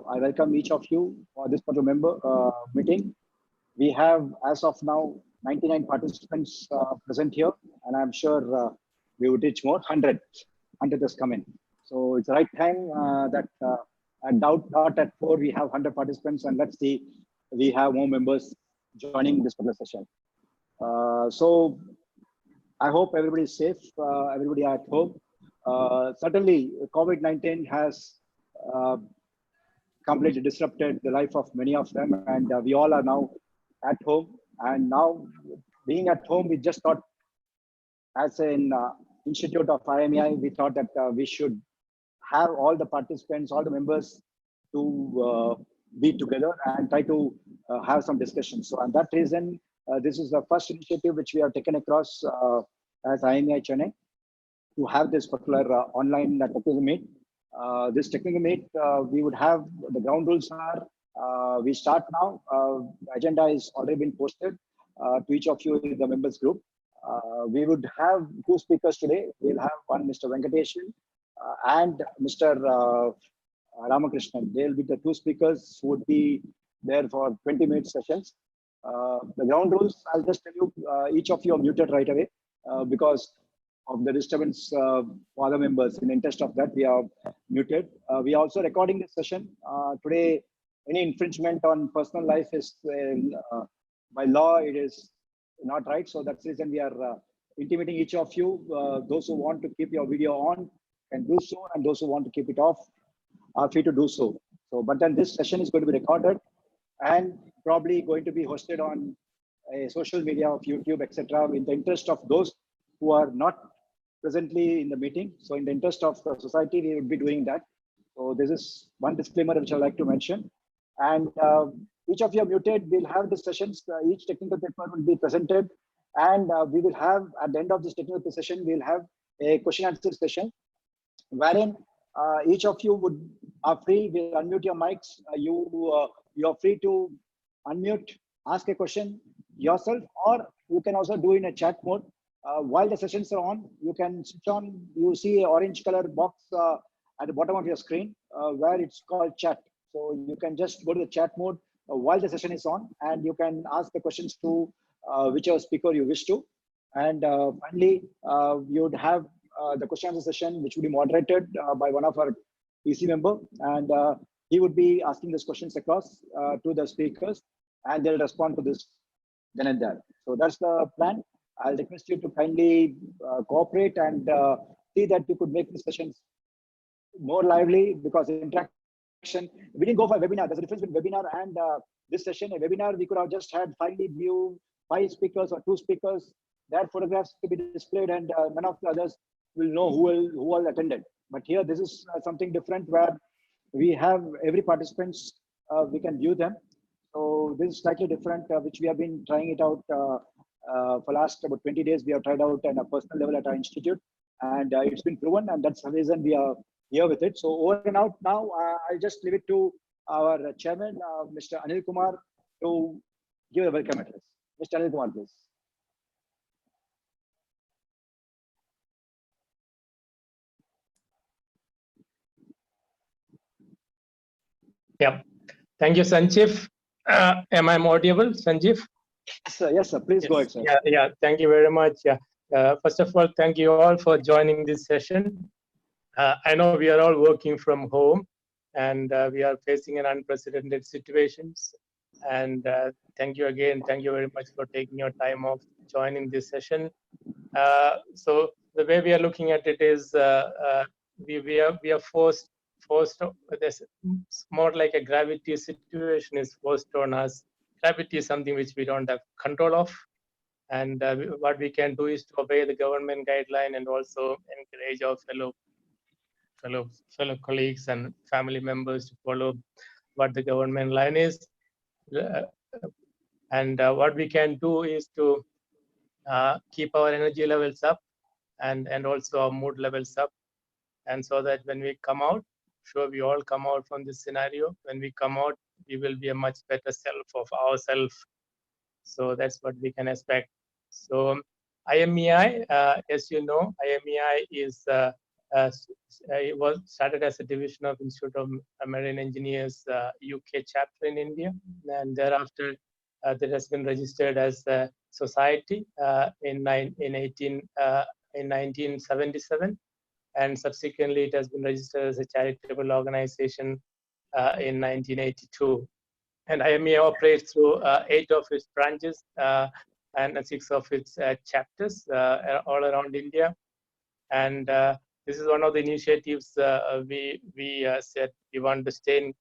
I welcome each of you for this particular meeting. We have, as of now, 99 participants present here, and I'm sure we would reach more, 100 has come in. So it's the right time that at dot at 4 we have 100 participants, and let's see, we have more members joining this particular session. So I hope everybody is safe, everybody are at home. Certainly, COVID-19 has completely disrupted the life of many of them, and we all are now at home. And now, being at home, we just thought, as an institute of IMEI, we thought that we should have all the participants, all the members to be together and try to have some discussions. So, and that reason, this is the first initiative which we have taken across as IMEI Chennai to have this particular online technical meet. This technical meet, we would have, the ground rules are, we start now, agenda is already been posted to each of you in the members group. We would have two speakers today. We'll have one, Mr. Venkateshan and Mr. Ramakrishnan. They'll be the two speakers who would be there for 20-minute sessions. The ground rules, I'll just tell you, each of you are muted right away because of the disturbance for other members. In the interest of that, we are muted. We are also recording this session. Today, any infringement on personal life is, by law, it is not right. So that's the reason we are intimating each of you. Those who want to keep your video on can do so, and those who want to keep it off are free to do so. So, but then this session is going to be recorded and probably going to be hosted on a social media of YouTube, etc. in the interest of those who are not presently in the meeting. So in the interest of the society, we would be doing that. So this is one disclaimer which I'd like to mention. And each of you are muted. We'll have the sessions, each technical paper will be presented. And we will have, at the end of this technical session, we'll have a question answer session, wherein each of you are free, will unmute your mics. You're free to unmute, ask a question yourself, or you can also do in a chat mode. While the sessions are on, you can switch on, you see an orange color box at the bottom of your screen where it's called chat. So you can just go to the chat mode while the session is on, and you can ask the questions to whichever speaker you wish to. And finally, you would have the question answer session, which would be moderated by one of our EC member, and he would be asking these questions across to the speakers, and they'll respond to this then and there. So that's the plan. I'll request you to kindly cooperate and see that you could make the sessions more lively, because interaction, we didn't go for a webinar. There's a difference between webinar and this session. A webinar, we could have just had five speakers or two speakers, their photographs to be displayed, and none of the others will know who all attended. But here, this is something different where we have every participants, we can view them. So this is slightly different, which we have been trying it out for last about 20 days. We have tried out on a personal level at our institute, and it's been proven, and that's the reason we are here with it. So over and out now, I'll just leave it to our chairman, Mr. Anil Kumar, to give a welcome address. Mr. Anil Kumar, please. Yeah, thank you, Sanjeev. Am I audible, Sanjeev? Yes, sir. Please go ahead, sir. Yeah. Thank you very much. Yeah. First of all, thank you all for joining this session. I know we are all working from home, and we are facing an unprecedented situations. And thank you again. Thank you very much for taking your time off joining this session. So the way we are looking at it is we are forced. This more like a gravity situation is forced on us. Gravity is something which we don't have control of, and what we can do is to obey the government guideline and also encourage our fellow colleagues and family members to follow what the government line is. And what we can do is to keep our energy levels up and also our mood levels up, and so that when we come out, sure we all come out from this scenario. When we come out, we will be a much better self of ourselves. So that's what we can expect. So IMEI, as you know, IMEI is it was started as a division of Institute of Marine Engineers UK chapter in India, and thereafter that has been registered as a society in 1977, and subsequently it has been registered as a charitable organization in 1982. And IMEI operates through 8 of its branches and 6 of its chapters all around India. And this is one of the initiatives we said we want to stay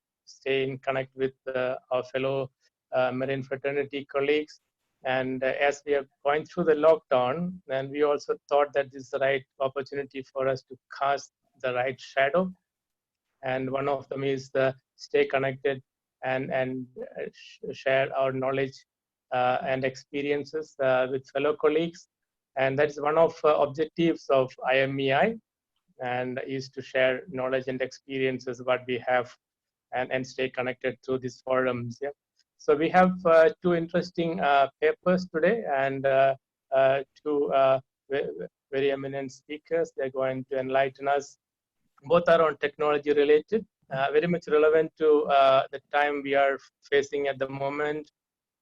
in connect with our fellow marine fraternity colleagues. And as we are going through the lockdown, then we also thought that this is the right opportunity for us to cast the right shadow. And one of them is stay connected and share our knowledge and experiences with fellow colleagues. And that is one of objectives of IMEI, and is to share knowledge and experiences what we have and stay connected through these forums. Yeah. So we have 2 interesting papers today, and 2 very eminent speakers. They're going to enlighten us. Both are on technology related, very much relevant to the time we are facing at the moment.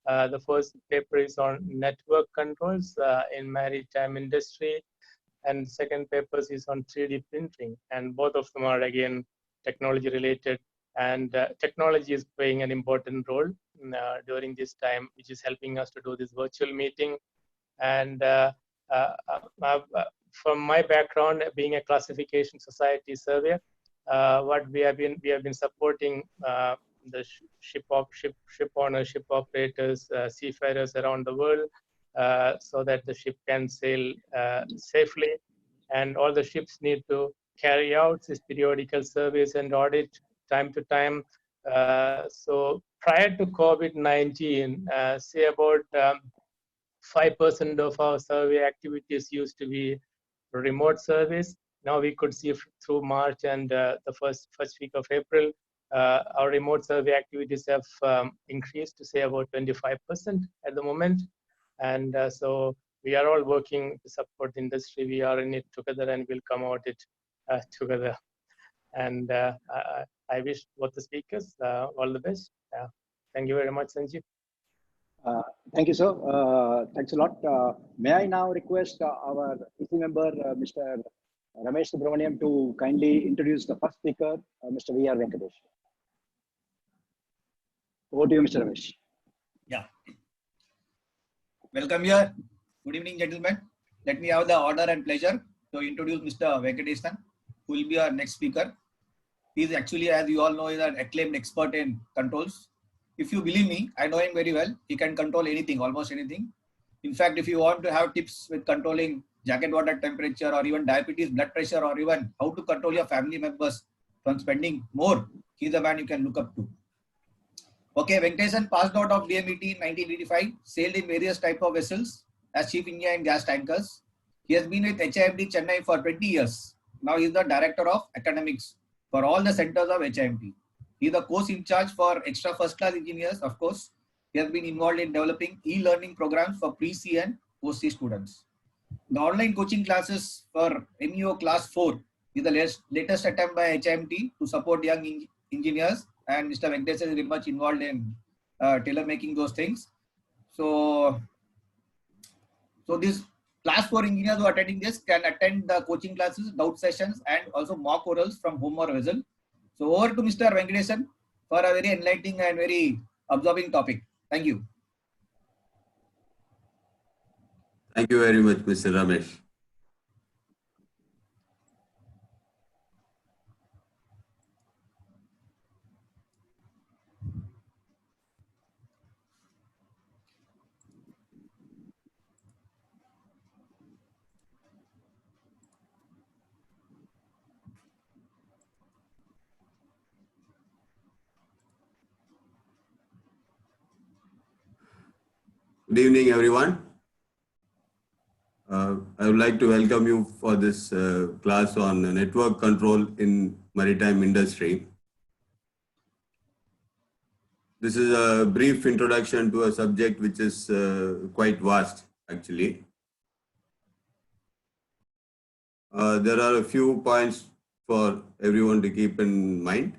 The first paper is on network controls in maritime industry, and second paper is on 3D printing. And both of them are again technology related, and technology is playing an important role during this time, which is helping us to do this virtual meeting. And from my background, being a classification society surveyor, what we have been supporting the ship owners, ship operators, seafarers around the world, so that the ship can sail safely. And all the ships need to carry out this periodical surveys and audit time to time. So prior to COVID-19, say about 5% of our survey activities used to be remote surveys. Now we could see through March and the first week of April, our remote survey activities have increased to say about 25% at the moment. And so we are all working to support the industry. We are in it together, and we'll come out it together. And I wish both the speakers all the best. Thank you very much, Sanjeev. Thank you, sir. Thanks a lot. May I now request our EC member, Mr. Ramesh Subramaniam, to kindly introduce the first speaker, Mr. V.R. Venkatesh. Over to you, Mr. Ramesh. Yeah. Welcome here. Good evening, gentlemen. Let me have the honor and pleasure to introduce Mr. Venkatesh, who will be our next speaker. He is actually, as you all know, is an acclaimed expert in controls. If you believe me, I know him very well. He can control anything, almost anything. In fact, if you want to have tips with controlling jacket water temperature, or even diabetes, blood pressure, or even how to control your family members from spending more, he's the man you can look up to. Okay, Venkatesan passed out of DMET in 1985, sailed in various types of vessels as chief engineer in gas tankers. He has been with HIMT Chennai for 20 years. Now he is the director of academics for all the centers of HIMT. He is the course in charge for extra first class engineers, of course. He has been involved in developing e-learning programs for pre-C and post-C students. The online coaching classes for MEO class 4 is the latest attempt by HIMT to support young engineers, and Mr. Venkatesh is very much involved in tailor making those things. So these class 4 engineers who are attending this can attend the coaching classes, doubt sessions, and also mock orals from home or vessel. So over to Mr. Venkatesan for a very enlightening and very absorbing topic. Thank you. Thank you very much, Mr. Ramesh. Good evening, everyone. I would like to welcome you for this class on network control in maritime industry. This is a brief introduction to a subject which is quite vast, actually. There are a few points for everyone to keep in mind.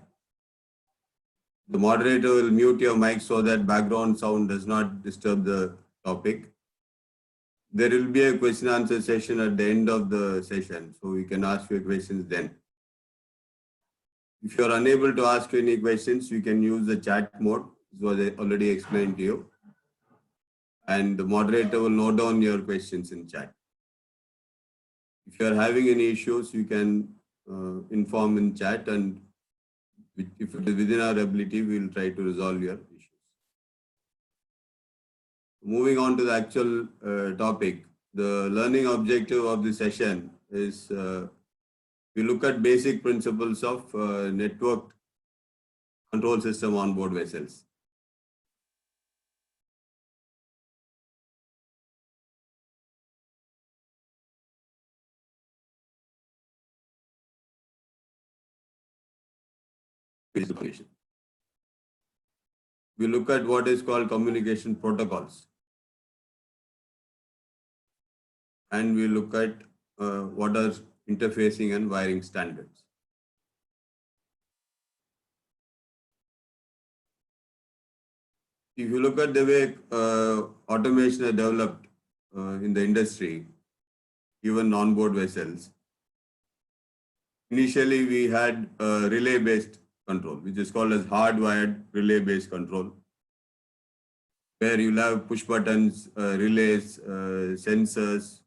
The moderator will mute your mic so that background sound does not disturb the topic. There will be a question answer session at the end of the session, so you can ask your questions then. If you are unable to ask any questions, you can use the chat mode. This was already explained to you. And the moderator will note down your questions in chat. If you are having any issues, you can inform in chat, and if it is within our ability, we will try to resolve your issues. Moving on to the actual topic, the learning objective of the session is we look at basic principles of network control system on board vessels. We look at what is called communication protocols. And we look at what are interfacing and wiring standards. If you look at the way automation is developed in the industry, even on-board vessels, initially we had relay-based control, which is called as hardwired relay-based control, where you'll have push buttons, relays, sensors,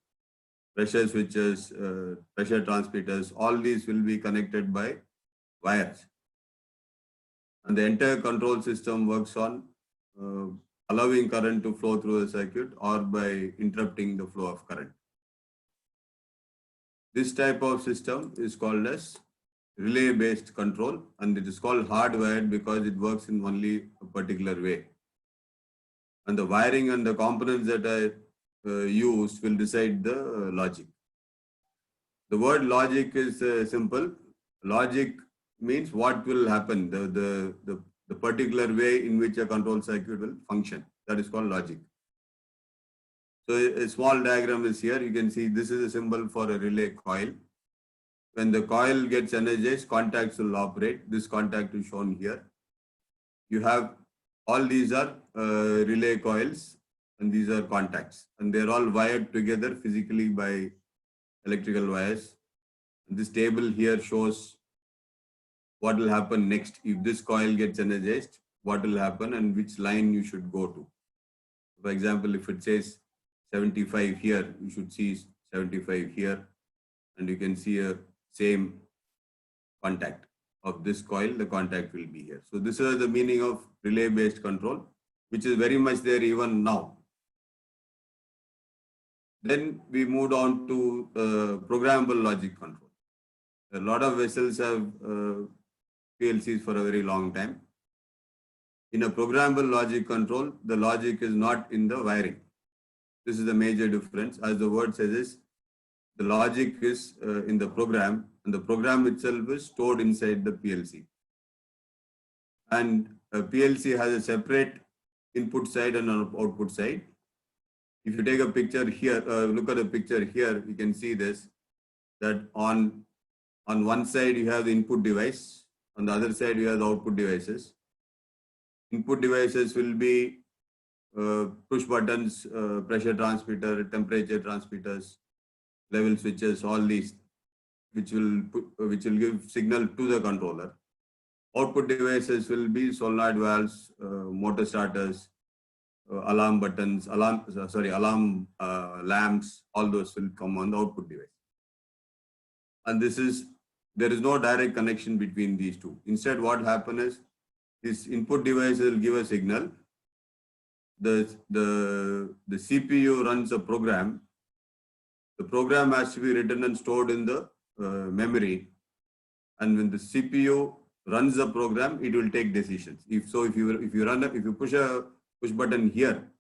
pressure switches, pressure transmitters. All these will be connected by wires. And the entire control system works on allowing current to flow through the circuit or by interrupting the flow of current. This type of system is called as relay-based control, and it is called hardwired because it works in only a particular way. And the wiring and the components that are used will decide the logic. The word logic is simple. Logic means what will happen, the particular way in which a control circuit will function. That is called logic. So a small diagram is here. You can see this is a symbol for a relay coil. When the coil gets energized, contacts will operate. This contact is shown here. You have all these are relay coils, and these are contacts, and they're all wired together physically by electrical wires. This table here shows what will happen next if this coil gets energized, what will happen and which line you should go to. For example, if it says 75 here, you should see 75 here, and you can see a same contact of this coil, the contact will be here. So this is the meaning of relay-based control, which is very much there even now. Then we moved on to programmable logic control. A lot of vessels have PLCs for a very long time. In a programmable logic control, the logic is not in the wiring. This is the major difference. As the word says, the logic is in the program, and the program itself is stored inside the PLC. And a PLC has a separate input side and an output side. If you take a picture here, look at the picture here, you can see this, that on one side you have the input device, on the other side you have the output devices. Input devices will be push buttons, pressure transmitter, temperature transmitters, level switches, all these, which will give signal to the controller. Output devices will be solenoid valves, motor starters, alarm buttons, alarm lamps, all those will come on the output device. And there is no direct connection between these two. Instead, what happens is this input device will give a signal. The CPU runs a program. The program has to be written and stored in the memory. And when the CPU runs the program, it will take decisions. If you push a push button here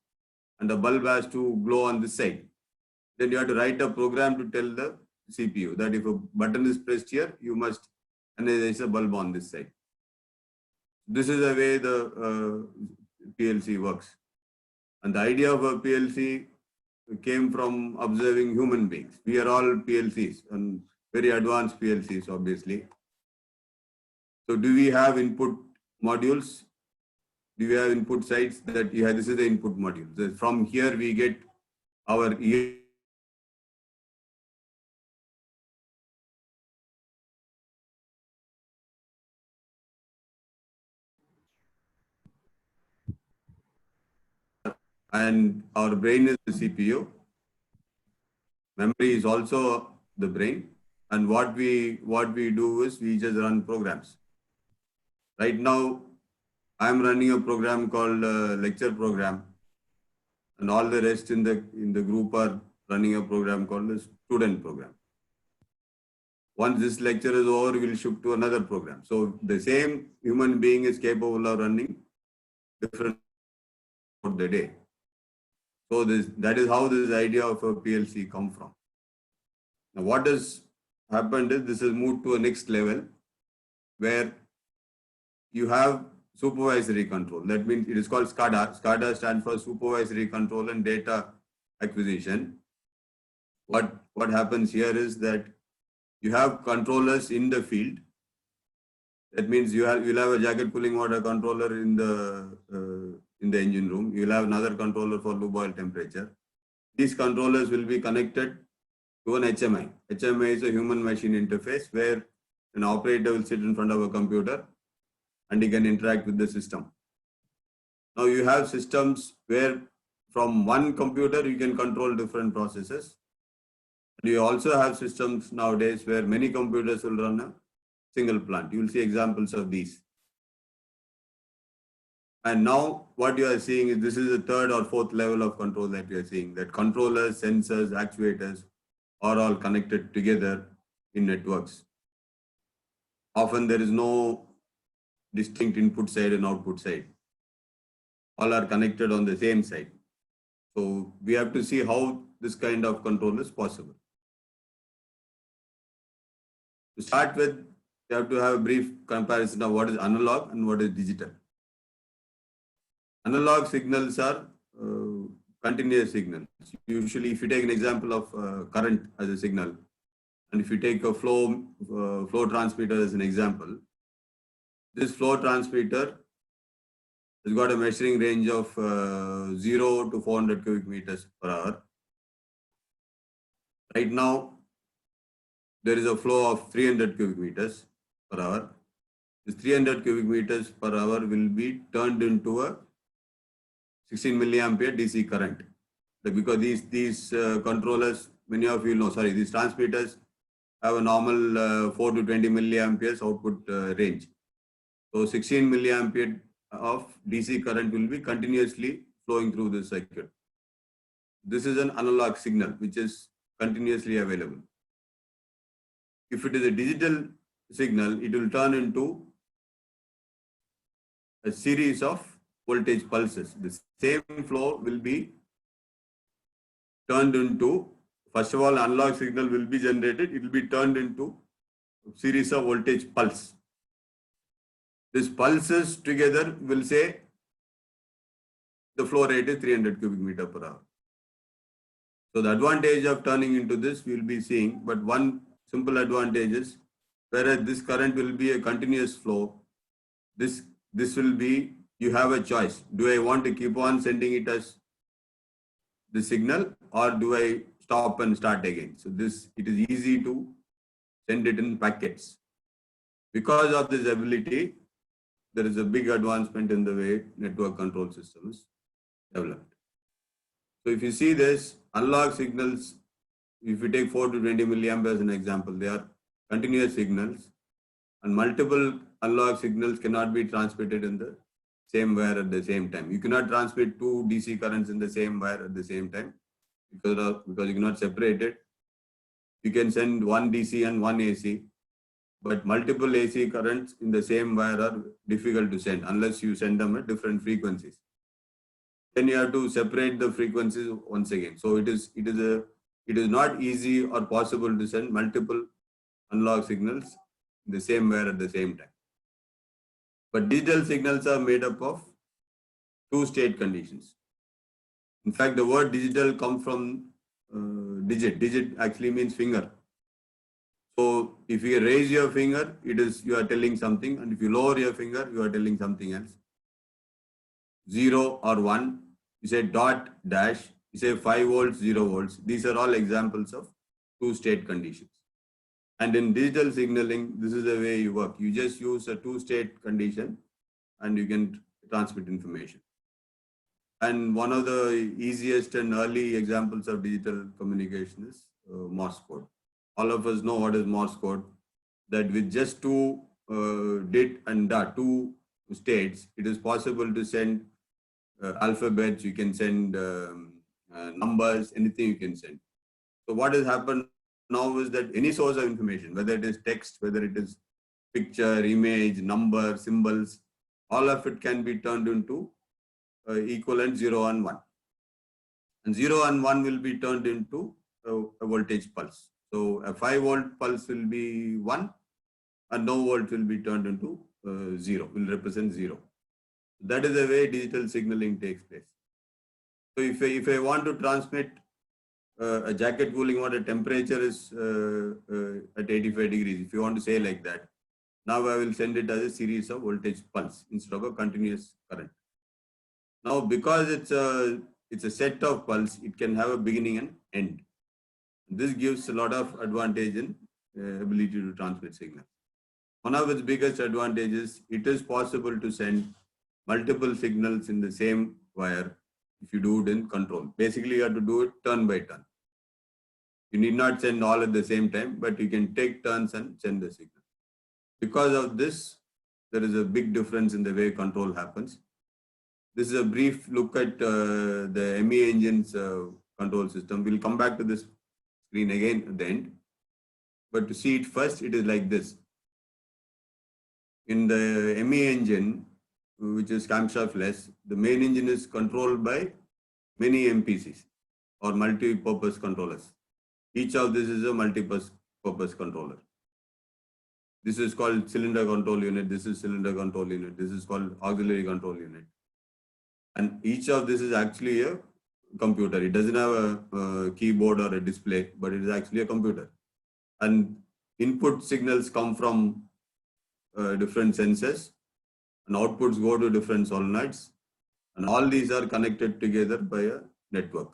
and the bulb has to glow on this side, then you have to write a program to tell the CPU that if a button is pressed here, you must energize a bulb on this side. This is the way the PLC works. And the idea of a PLC came from observing human beings. We are all PLCs, and very advanced PLCs, obviously. So do we have input modules? Do we have input sites that you have? This is the input module. So from here we get our and our brain is the CPU. Memory is also the brain. And what we do is we just run programs. Right now, I'm running a program called lecture program, and all the rest in the group are running a program called the student program. Once this lecture is over, we'll shift to another program. So the same human being is capable of running different throughout the day. So that is how this idea of a PLC come from. Now what has happened is this has moved to a next level where you have supervisory control. That means it is called SCADA. SCADA stands for supervisory control and data acquisition. What happens here is that you have controllers in the field. That means you'll have a jacket cooling water controller in the engine room. You'll have another controller for lube oil temperature. These controllers will be connected to an HMI. HMI is a human machine interface where an operator will sit in front of a computer and he can interact with the system. Now you have systems where from one computer you can control different processes. And you also have systems nowadays where many computers will run a single plant. You will see examples of these. And now what you are seeing is this is the third or fourth level of control that you are seeing, that controllers, sensors, actuators are all connected together in networks. Often there is no distinct input side and output side. All are connected on the same side. So we have to see how this kind of control is possible. To start with, you have to have a brief comparison of what is analog and what is digital. Analog signals are continuous signals. Usually, if you take an example of current as a signal, and if you take a flow transmitter as an example, this flow transmitter has got a measuring range of 0 to 400 cubic meters per hour. Right now, there is a flow of 300 cubic meters per hour. This 300 cubic meters per hour will be turned into a 16 milliampere DC current. Because these controllers, many of you know, these transmitters have a normal 4 to 20 milliamperes output range. So 16 milliampere of DC current will be continuously flowing through this circuit. This is an analog signal which is continuously available. If it is a digital signal, it will turn into a series of voltage pulses. The same flow will be turned into, first of all, analog signal will be generated. It will be turned into a series of voltage pulse. These pulses together will say the flow rate is 300 cubic meter per hour. So the advantage of turning into this we will be seeing, but one simple advantage is, whereas this current will be a continuous flow, this will be, you have a choice. Do I want to keep on sending it as the signal, or do I stop and start again? So it is easy to send it in packets. Because of this ability, there is a big advancement in the way network control systems developed. So if you see this, analog signals, if you take 4 to 20 milliamperes as an example, they are continuous signals, and multiple analog signals cannot be transmitted in the same wire at the same time. You cannot transmit two DC currents in the same wire at the same time because you cannot separate it. You can send one DC and one AC, but multiple AC currents in the same wire are difficult to send unless you send them at different frequencies. Then you have to separate the frequencies once again. So it is not easy or possible to send multiple analog signals in the same wire at the same time. But digital signals are made up of two state conditions. In fact, the word digital comes from digit. Digit actually means finger. So if you raise your finger, you are telling something, and if you lower your finger, you are telling something else. 0 or 1, you say dot dash, you say 5 volts, 0 volts. These are all examples of two-state conditions. And in digital signaling, this is the way you work. You just use a two-state condition and you can transmit information. And one of the easiest and early examples of digital communication is Morse code. All of us know what is Morse code, that with just two dit and da, two states, it is possible to send alphabets, you can send numbers, anything you can send. So what has happened now is that any source of information, whether it is text, whether it is picture, image, number, symbols, all of it can be turned into equivalent 0 and 1. And 0 and 1 will be turned into a voltage pulse. So a 5 volt pulse will be 1 and no volt will be turned into 0, will represent 0. That is the way digital signaling takes place. So if I want to transmit a jacket cooling water temperature is at 85 degrees, if you want to say like that, now I will send it as a series of voltage pulse instead of a continuous current. Now, because it's a set of pulse, it can have a beginning and end. This gives a lot of advantage in ability to transmit signal. One of its biggest advantages, it is possible to send multiple signals in the same wire if you do it in control. Basically, you have to do it turn by turn. You need not send all at the same time, but you can take turns and send the signal. Because of this, there is a big difference in the way control happens. This is a brief look at the IMEI engine's control system. We'll come back to this screen again at the end. But to see it first, it is like this. In the IMEI engine, which is camshaftless, the main engine is controlled by many MPCs or multi-purpose controllers. Each of this is a multi-purpose controller. This is called cylinder control unit. This is cylinder control unit. This is called auxiliary control unit. And each of this is actually a computer. It doesn't have a keyboard or a display, but it is actually a computer. And input signals come from different sensors, and outputs go to different solenoids. And all these are connected together by a network.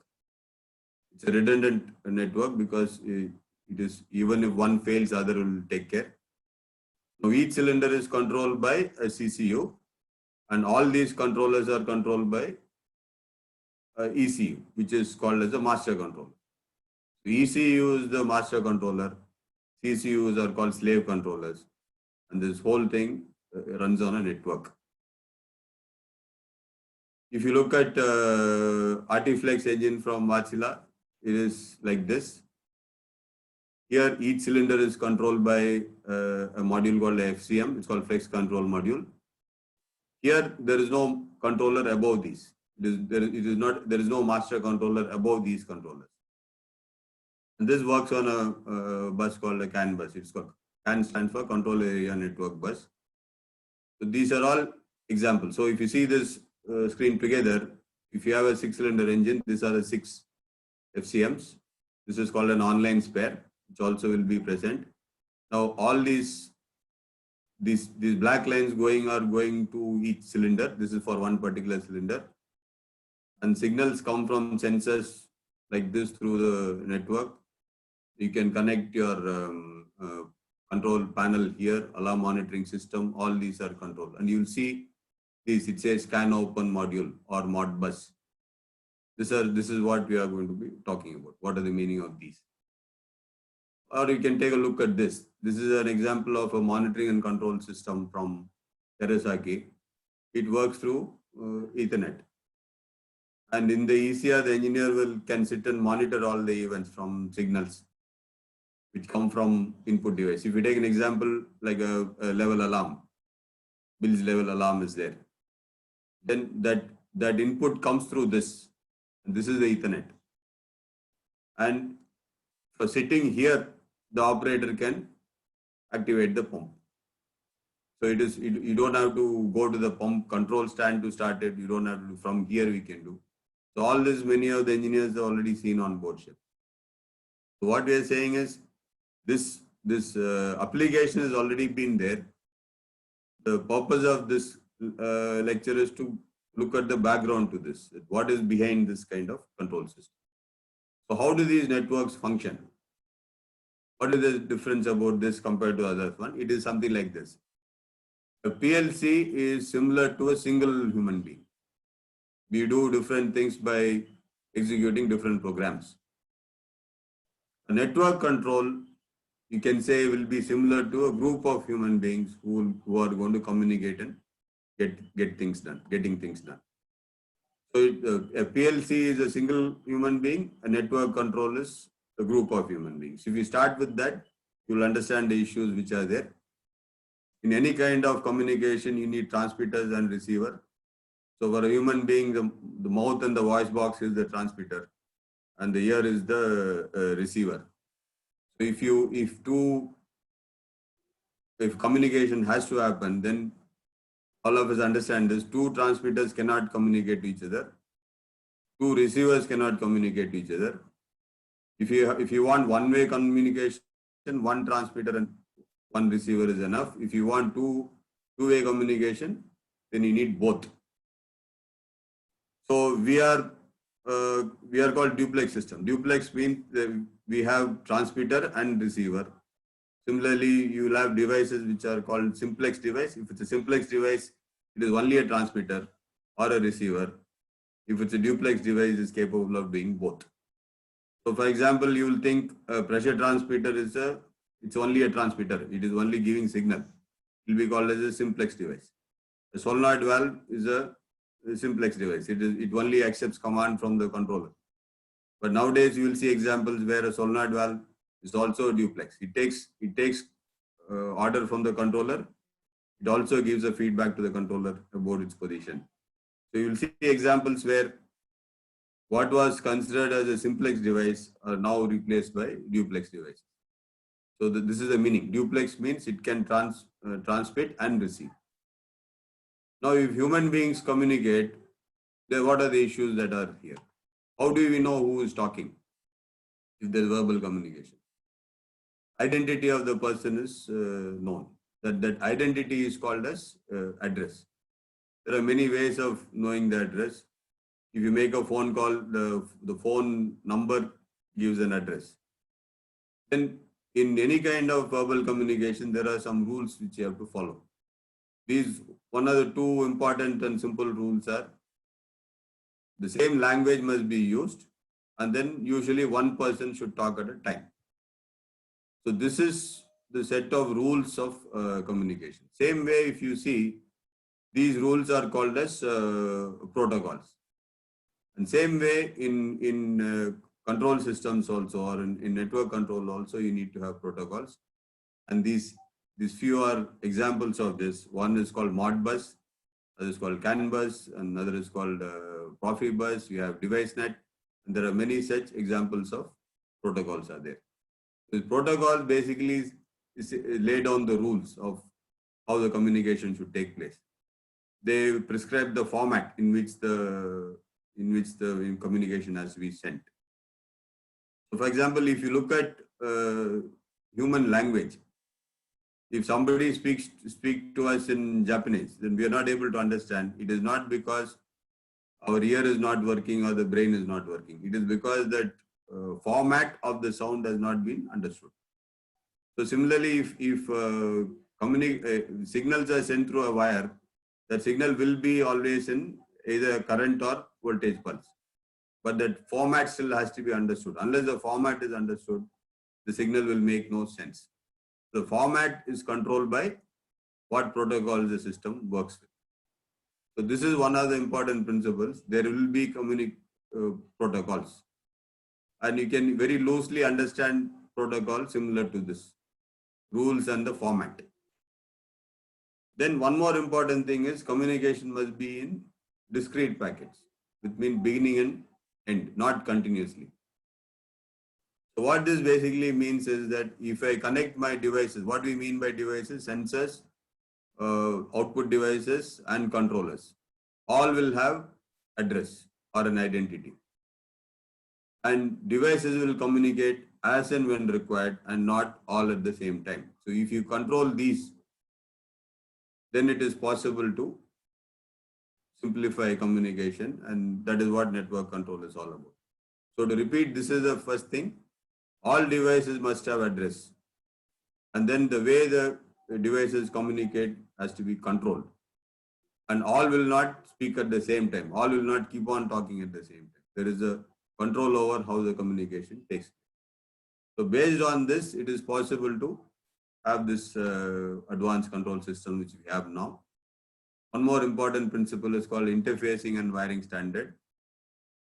It's a redundant network because it is, even if one fails, other will take care. Now each cylinder is controlled by a CCU, and all these controllers are controlled by ECU, which is called as a master controller. So ECU is the master controller, CCUs are called slave controllers, and this whole thing runs on a network. If you look at Artiflex engine from Wärtsilä, it is like this. Here, each cylinder is controlled by a module called FCM. It's called Flex Control Module. Here, there is no controller above these. There is no master controller above these controllers. And this works on a bus called a CAN bus. It's called CAN stands for Control Area Network Bus. So these are all examples. So if you see this screen together, if you have a 6-cylinder engine, these are the 6 FCMs. This is called an online spare, which also will be present. Now all these black lines are going to each cylinder. This is for one particular cylinder. And signals come from sensors like this through the network. You can connect your control panel here, alarm monitoring system, all these are controlled. And you'll see this, it says scan open module or Modbus. This is what we are going to be talking about. What are the meaning of these? Or you can take a look at this. This is an example of a monitoring and control system from Terasaki. It works through Ethernet. And in the ECR, the engineer can sit and monitor all the events from signals which come from input device. If you take an example like a level alarm, Bill's level alarm is there. Then that input comes through this. And this is the Ethernet. And for sitting here, the operator can activate the pump. So you don't have to go to the pump control stand to start it. You don't have to do, from here we can do. So all this, many of the engineers have already seen on board ship. So what we are saying is, this this application has already been there. The purpose of this lecture is to look at the background to this. What is behind this kind of control system? So how do these networks function? What is the difference about this compared to other one? It is something like this. A PLC is similar to a single human being. We do different things by executing different programs. A network control, you can say, will be similar to a group of human beings who are going to communicate and getting things done. So a PLC is a single human being, a network control is a group of human beings. If you start with that, you'll understand the issues which are there. In any kind of communication, you need transmitters and receiver. So for a human being, the mouth and the voice box is the transmitter, and the ear is the receiver. So if communication has to happen, then all of us understand this. Two transmitters cannot communicate to each other. Two receivers cannot communicate to each other. If you want one-way communication, one transmitter and one receiver is enough. If you want two-way communication, then you need both. So we are called duplex system. Duplex means we have transmitter and receiver. Similarly, you will have devices which are called simplex device. If it's a simplex device, it is only a transmitter or a receiver. If it's a duplex device, it's capable of doing both. So for example, you will think a pressure transmitter it's only a transmitter. It is only giving signal. It will be called as a simplex device. A solenoid valve is a simplex device. It only accepts command from the controller. But nowadays you will see examples where a solenoid valve is also a duplex. It takes order from the controller. It also gives a feedback to the controller about its position. So you will see examples where what was considered as a simplex device are now replaced by duplex device. So this is the meaning. Duplex means it can transmit and receive. Now, if human beings communicate, then what are the issues that are here? How do we know who is talking if there is verbal communication? Identity of the person is known. That identity is called as address. There are many ways of knowing the address. If you make a phone call, the phone number gives an address. Then in any kind of verbal communication, there are some rules which you have to follow. One of the two important and simple rules are the same language must be used, and then usually one person should talk at a time. So this is the set of rules of communication. Same way, if you see, these rules are called as protocols. And same way in control systems also, or in network control also, you need to have protocols. And these few are examples of this. One is called Modbus, other is called CAN bus, another is called Profibus. You have DeviceNet, and there are many such examples of protocols are there. This protocol basically lay down the rules of how the communication should take place. They prescribe the format in which the communication has to be sent. So for example, if you look at human language, if somebody speaks to us in Japanese, then we are not able to understand. It is not because our ear is not working or the brain is not working. It is because that format of the sound has not been understood. So similarly, if signals are sent through a wire, that signal will be always in either current or voltage pulse. But that format still has to be understood. Unless the format is understood, the signal will make no sense. The format is controlled by what protocol the system works with. So this is one of the important principles. There will be protocols. And you can very loosely understand protocol similar to this. Rules and the format. Then one more important thing is communication must be in discrete packets, which means beginning and end, not continuously. So what this basically means is that if I connect my devices, what we mean by devices, sensors, output devices and controllers, all will have address or an identity. And devices will communicate as and when required and not all at the same time. So if you control these, then it is possible to simplify communication, and that is what network control is all about. So to repeat, this is the first thing. All devices must have address. And then the way the devices communicate has to be controlled. And all will not speak at the same time. All will not keep on talking at the same time. There is a control over how the communication takes place. So based on this, it is possible to have this advanced control system which we have now. One more important principle is called interfacing and wiring standard.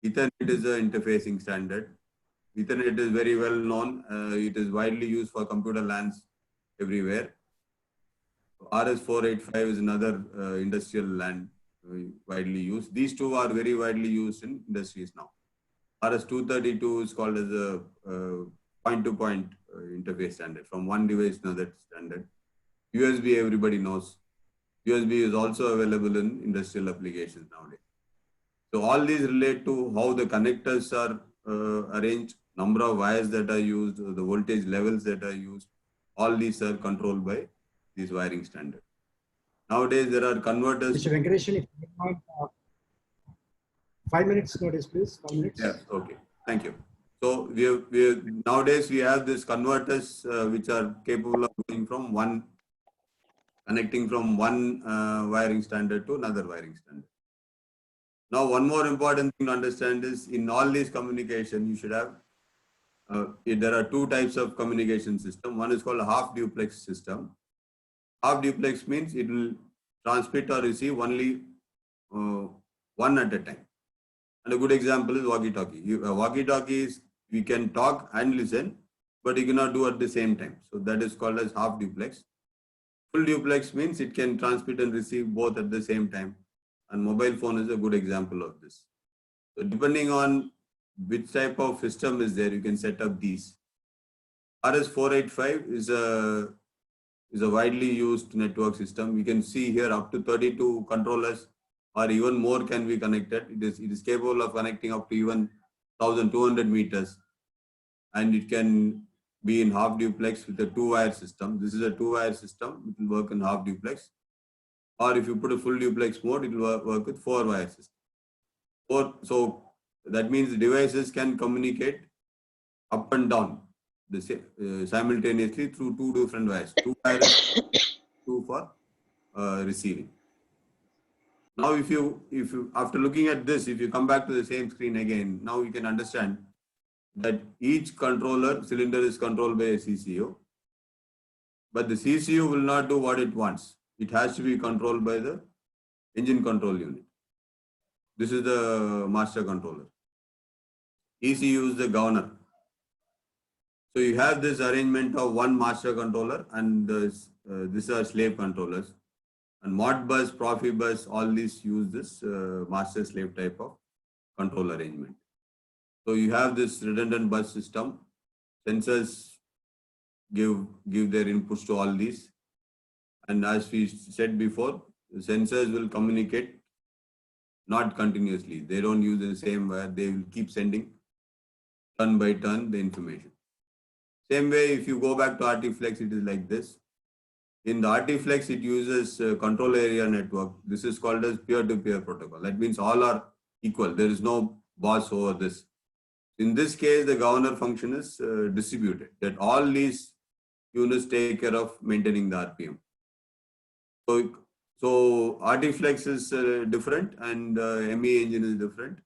Ethernet is an interfacing standard. Ethernet is very well known. It is widely used for computer LANs everywhere. RS485 is another industrial LAN widely used. These two are very widely used in industries now. RS232 is called as a point-to-point interface standard from one device to another standard. USB everybody knows. USB is also available in industrial applications nowadays. So all these relate to how the connectors are arranged, number of wires that are used, the voltage levels that are used. All these are controlled by these wiring standards. Nowadays there are converters. Mr. Venkatesh, if you want 5 minutes notice, please. 5 minutes. Yeah, okay. Thank you. So nowadays we have these converters which are capable of going from connecting from one wiring standard to another wiring standard. Now, one more important thing to understand is in all these communication, you should have, there are two types of communication system. One is called a half duplex system. Half duplex means it will transmit or receive only one at a time. And a good example is walkie-talkie. Walkie-talkies, we can talk and listen, but you cannot do at the same time. So that is called as half duplex. Full duplex means it can transmit and receive both at the same time. And mobile phone is a good example of this. So depending on which type of system is there, you can set up these. RS485 is a widely used network system. We can see here up to 32 controllers or even more can be connected. It is capable of connecting up to even 1,200 meters. And it can be in half duplex with a 2-wire system. This is a 2-wire system. It will work in half duplex. Or if you put a full duplex mode, it will work with 4-wire system. So that means the devices can communicate up and down simultaneously through 2 different wires. 2 wires, 2 for receiving. Now, if you after looking at this, if you come back to the same screen again, now you can understand that each controller cylinder is controlled by a CCU, but the CCU will not do what it wants. It has to be controlled by the engine control unit. This is the master controller. ECU is the governor. So you have this arrangement of one master controller and these are slave controllers. And Modbus, Profibus, all these use this master-slave type of control arrangement. So you have this redundant bus system. Sensors give their inputs to all these. And as we said before, the sensors will communicate not continuously. They don't use the same wire. They will keep sending turn by turn the information. Same way, if you go back to RTFlex, it is like this. In the RTFlex, it uses control area network. This is called as peer-to-peer protocol. That means all are equal. There is no boss over this. In this case, the governor function is distributed, that all these units take care of maintaining the RPM. So RTFlex is different and MEA engine is different.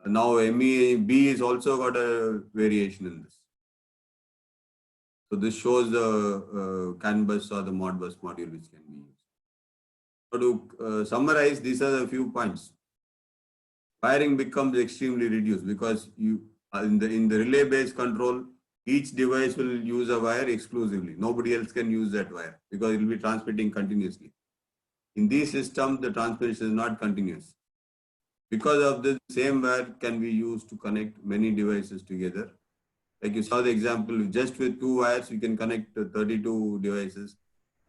Now MEB is also got a variation in this. So this shows the CAN bus or the Modbus module which can be used. So to summarize, these are the few points. Wiring becomes extremely reduced because you in the relay-based control, each device will use a wire exclusively. Nobody else can use that wire because it will be transmitting continuously. In these systems, the transmission is not continuous. Because of this, same wire can be used to connect many devices together. Like you saw the example, just with 2 wires, you can connect 32 devices.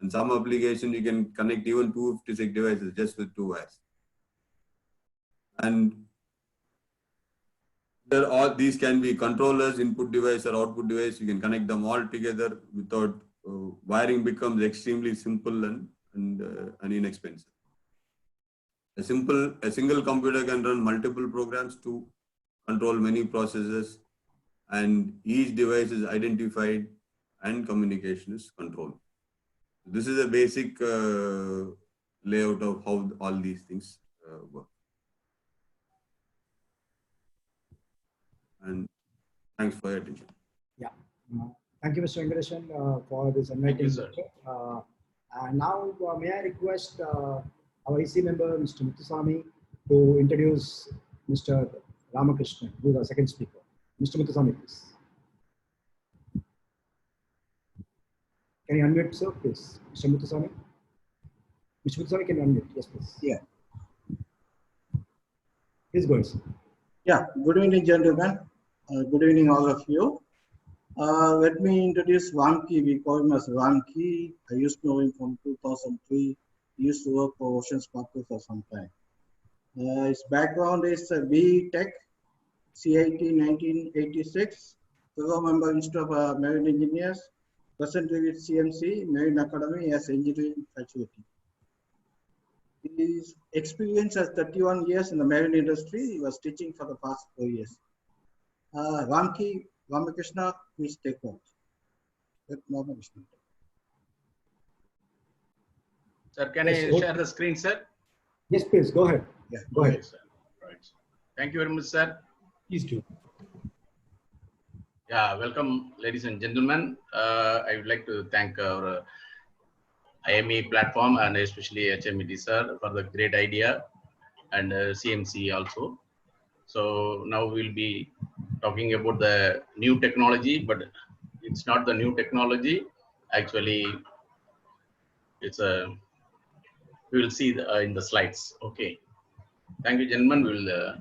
In some application, you can connect even 256 devices just with 2 wires. And All these can be controllers, input device or output device. You can connect them all together without wiring becomes extremely simple and inexpensive. A single computer can run multiple programs to control many processes, and each device is identified and communication is controlled. This is a basic layout of how all these things work. And thanks for your attention. Yeah. Thank you, Mr. Venkatesan, for this enlightening lecture. And now, may I request our EC member, Mr. Muthuswamy, to introduce Mr. Ramakrishnan, who is our second speaker. Mr. Muthuswamy, please. Can you unmute, sir, please? Mr. Muthuswamy? Mr. Muthuswamy, can you unmute? Yes, please. Yeah. Please go ahead, sir. Yeah. Good evening, gentlemen. Good evening, all of you. Let me introduce Ramki. We call him as Ramki. I used to know him from 2003. He used to work for Ocean Sparkle for some time. His background is BE Tech, CIT 1986, fellow member Institute of Marine Engineers, presently with CMC, Marine Academy as engineering faculty. His experience as 31 years in the marine industry. He was teaching for the past 4 years. Ramki, Ramakrishna, please take note. Ramakrishna. Sir, can Yes, I okay. share the screen, sir? Yes, please, go ahead. Yeah. Go ahead. Okay, sir. Right. Thank you very much, sir. Please do. Yeah, welcome, ladies and gentlemen. I would like to thank our IMEI platform and especially HMED, sir, for the great idea, and CMC also. So now we'll be talking about the new technology, but it's not the new technology. Actually, it's we will see in the slides. Okay. Thank you, gentlemen. We will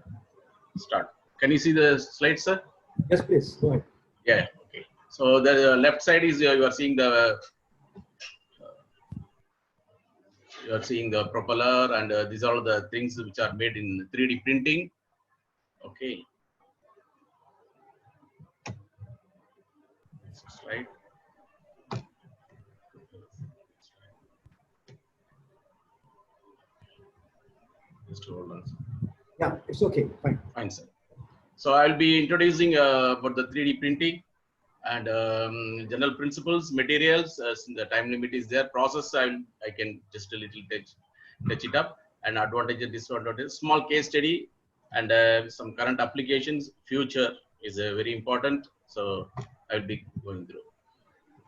start. Can you see the slides, sir? Yes, please, go ahead. Yeah. Okay. So the left side is you are seeing the propeller, and these are all the things which are made in 3D printing. Okay. Next slide. Just hold on. Yeah, it's okay, fine. Fine, sir. So I'll be introducing about the 3D printing and general principles, materials. The time limit is there. Process, I can just a little touch it up. And advantage and disadvantage. Small case study and some current applications. Future is very important. So I'll be going through.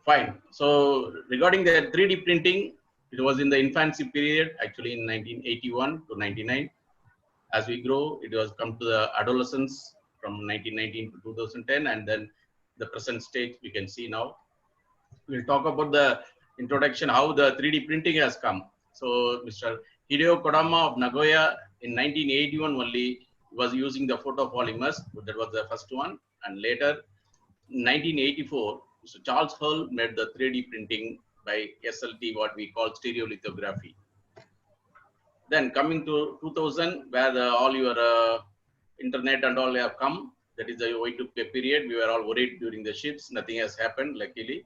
Fine. So regarding the 3D printing, it was in the infancy period, actually in 1981 to 99. As we grow, it was come to the adolescence from 1919 to 2010, and then the present stage we can see now. We'll talk about the introduction, how the 3D printing has come. So Mr. Hideo Kodama of Nagoya in 1981 only was using the photopolymers. That was the first one. And later, in 1984, Mr. Charles Hull made the 3D printing by SLT, what we call stereolithography. Then coming to 2000, where all your internet and all have come, that is the Y2K period. We were all worried during the ships. Nothing has happened, luckily,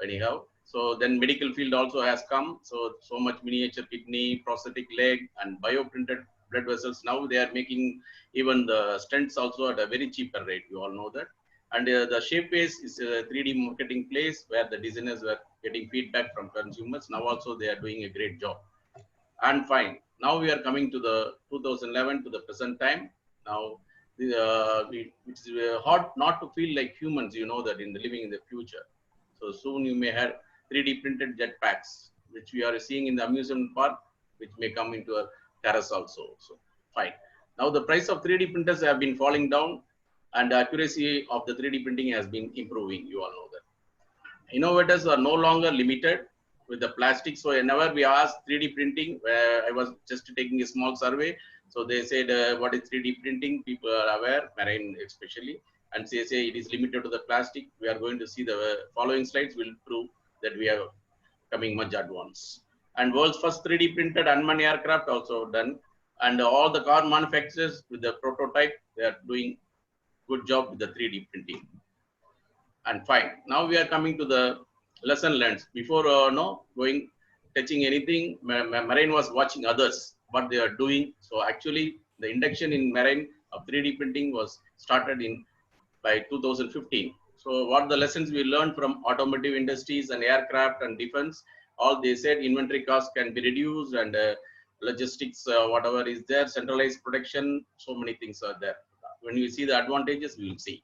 anyhow. So then medical field also has come. So much miniature kidney, prosthetic leg, and bioprinted blood vessels. Now they are making even the stents also at a very cheaper rate. You all know that. And the Shapeways is a 3D marketing place where the designers were getting feedback from consumers. Now also they are doing a great job. And fine. Now we are coming to the 2011 to the present time. Now, it's hard not to feel like humans, you know, that in the living in the future. So soon you may have 3D printed jetpacks, which we are seeing in the amusement park, which may come into a terrace also. So fine. Now the price of 3D printers have been falling down, and the accuracy of the 3D printing has been improving. You all know that. Innovators are no longer limited with the plastic. So whenever we ask 3D printing, where I was just taking a small survey, so they said, what is 3D printing? People are aware, marine especially, and they say it is limited to the plastic. We are going to see the following slides will prove that we are coming much advanced. And world's first 3D printed unmanned aircraft also done. And all the car manufacturers with the prototype, they are doing good job with the 3D printing. And fine. Now we are coming to the lesson learned. Before touching anything, Marine was watching others, what they are doing. So actually, the induction in Marine of 3D printing was started by 2015. So what the lessons we learned from automotive industries and aircraft and defense, all they said inventory costs can be reduced and logistics, whatever is there, centralized production, so many things are there. When we see the advantages, we will see.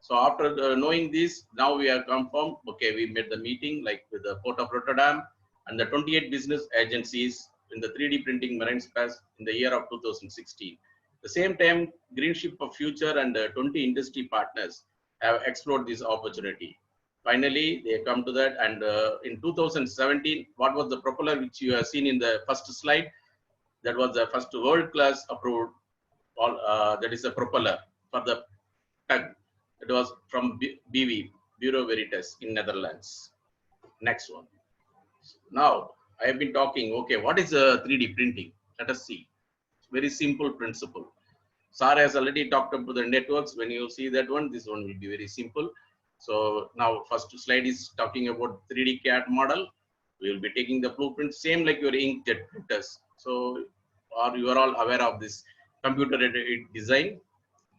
So after knowing this, now we are confirmed, okay, we made the meeting like with the Port of Rotterdam and the 28 business agencies in the 3D printing marine space in the year of 2016. The same time, Green Ship of Future and 20 industry partners have explored this opportunity. Finally, they come to that, and in 2017, what was the propeller which you have seen in the first slide? That was the first world-class approved, that is a propeller for the tug. It was from BV, Bureau Veritas in Netherlands. Next one. Now, I have been talking, okay, what is 3D printing? Let us see. Very simple principle. Sar has already talked about the networks. When you see that one, this one will be very simple. So now first slide is talking about 3D CAD model. We will be taking the blueprint, same like your inkjet printers. So you are all aware of this computer design,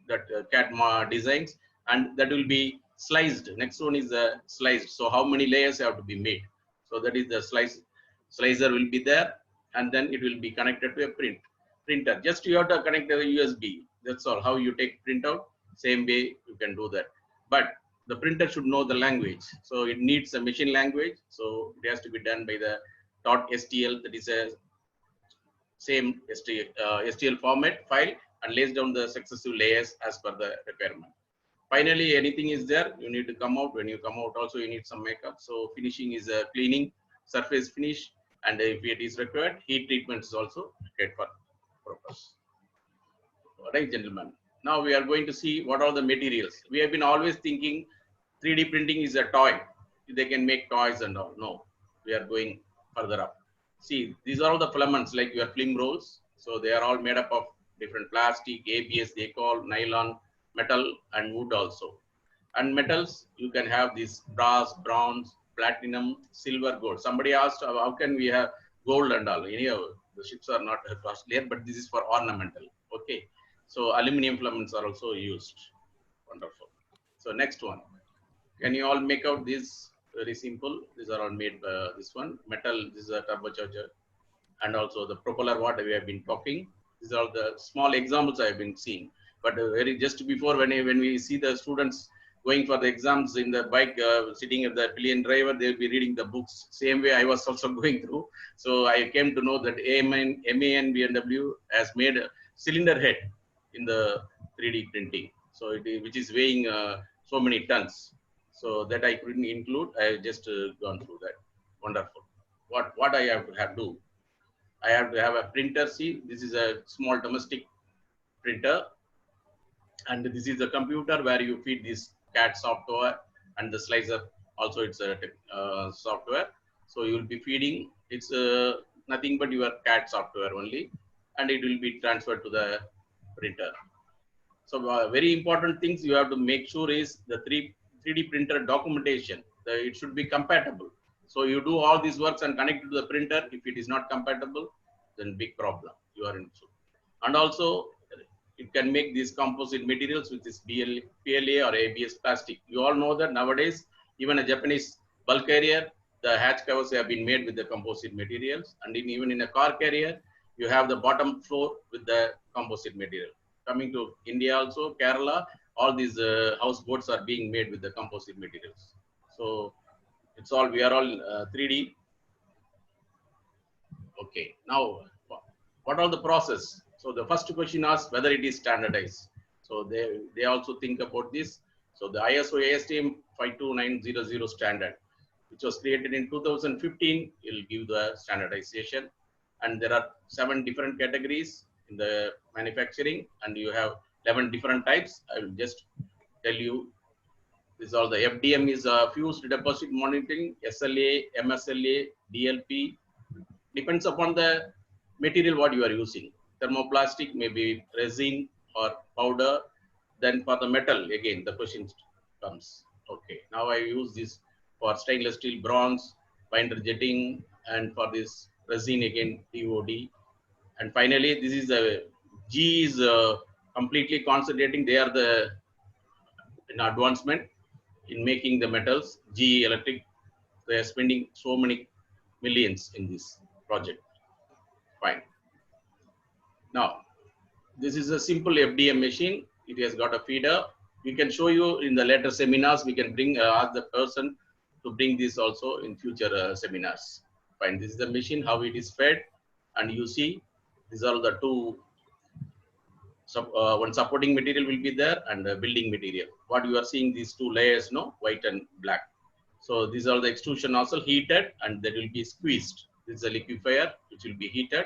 that CAD designs, and that will be sliced. Next one is sliced. So how many layers have to be made? So that is the slicer will be there, and then it will be connected to a printer. Just you have to connect the USB. That's all. How you take printout, same way you can do that. But the printer should know the language. So it needs a machine language. So it has to be done by the .stl, that is a same STL format file, and lays down the successive layers as per the requirement. Finally, anything is there, you need to come out. When you come out also, you need some makeup. So finishing is a cleaning, surface finish, and if it is required, heat treatment is also required for purpose. All right, gentlemen. Now we are going to see what are the materials. We have been always thinking 3D printing is a toy. They can make toys and all. No, we are going further up. See, these are all the filaments like your film rolls. So they are all made up of different plastic, ABS, they call nylon, metal, and wood also. And metals, you can have these brass, bronze, platinum, silver, gold. Somebody asked, how can we have gold and all? Anyhow, the ships are not costly, but this is for ornamental. Okay. So aluminum filaments are also used. Wonderful. So next one. Can you all make out this? Very simple. These are all made by this one. Metal, this is a turbocharger. And also the propeller, what we have been talking. These are the small examples I have been seeing. But very just before, when we see the students going for the exams in the bike, sitting at the pillion driver, they will be reading the books. Same way I was also going through. So I came to know that MAN BMW has made a cylinder head in the 3D printing. So which is weighing so many tons. So that I couldn't include. I just gone through that. Wonderful. What I have to do? I have to have a printer. See, this is a small domestic printer. And this is a computer where you feed this CAD software, and the slicer also it's a software. So you will be feeding, it's nothing but your CAD software only, and it will be transferred to the printer. So very important things you have to make sure is the 3D printer documentation. It should be compatible. So you do all these works and connect it to the printer. If it is not compatible, then big problem. You are in. And also, it can make these composite materials with this PLA or ABS plastic. You all know that nowadays, even a Japanese bulk carrier, the hatch covers have been made with the composite materials. And even in a car carrier, you have the bottom floor with the composite material. Coming to India also, Kerala, all these houseboats are being made with the composite materials. So it's all, we are all 3D. Okay, now what are the process? So the first question asks whether it is standardized. So they also think about this. So the ISO ASTM 52900 standard, which was created in 2015, will give the standardization. And there are 7 different categories in the manufacturing, and you have 11 different types. I will just tell you. This is all the FDM is fused deposit monitoring, SLA, MSLA, DLP. Depends upon the material what you are using. Thermoplastic, maybe resin or powder. Then for the metal, again, the question comes. Okay, now I use this for stainless steel, bronze, binder jetting, and for this resin again, TOD. And finally, this is a G is completely concentrating. They are the in advancement in making the metals. GE Electric, they are spending so many millions in this project. Fine. Now, this is a simple FDM machine. It has got a feeder. We can show you in the later seminars. We can bring ask the person to bring this also in future seminars. Fine. This is the machine, how it is fed, and you see these are the two. One supporting material will be there and building material. What you are seeing, these two layers, no, white and black. So these are the extrusion nozzle heated and that will be squeezed. This is a liquefier which will be heated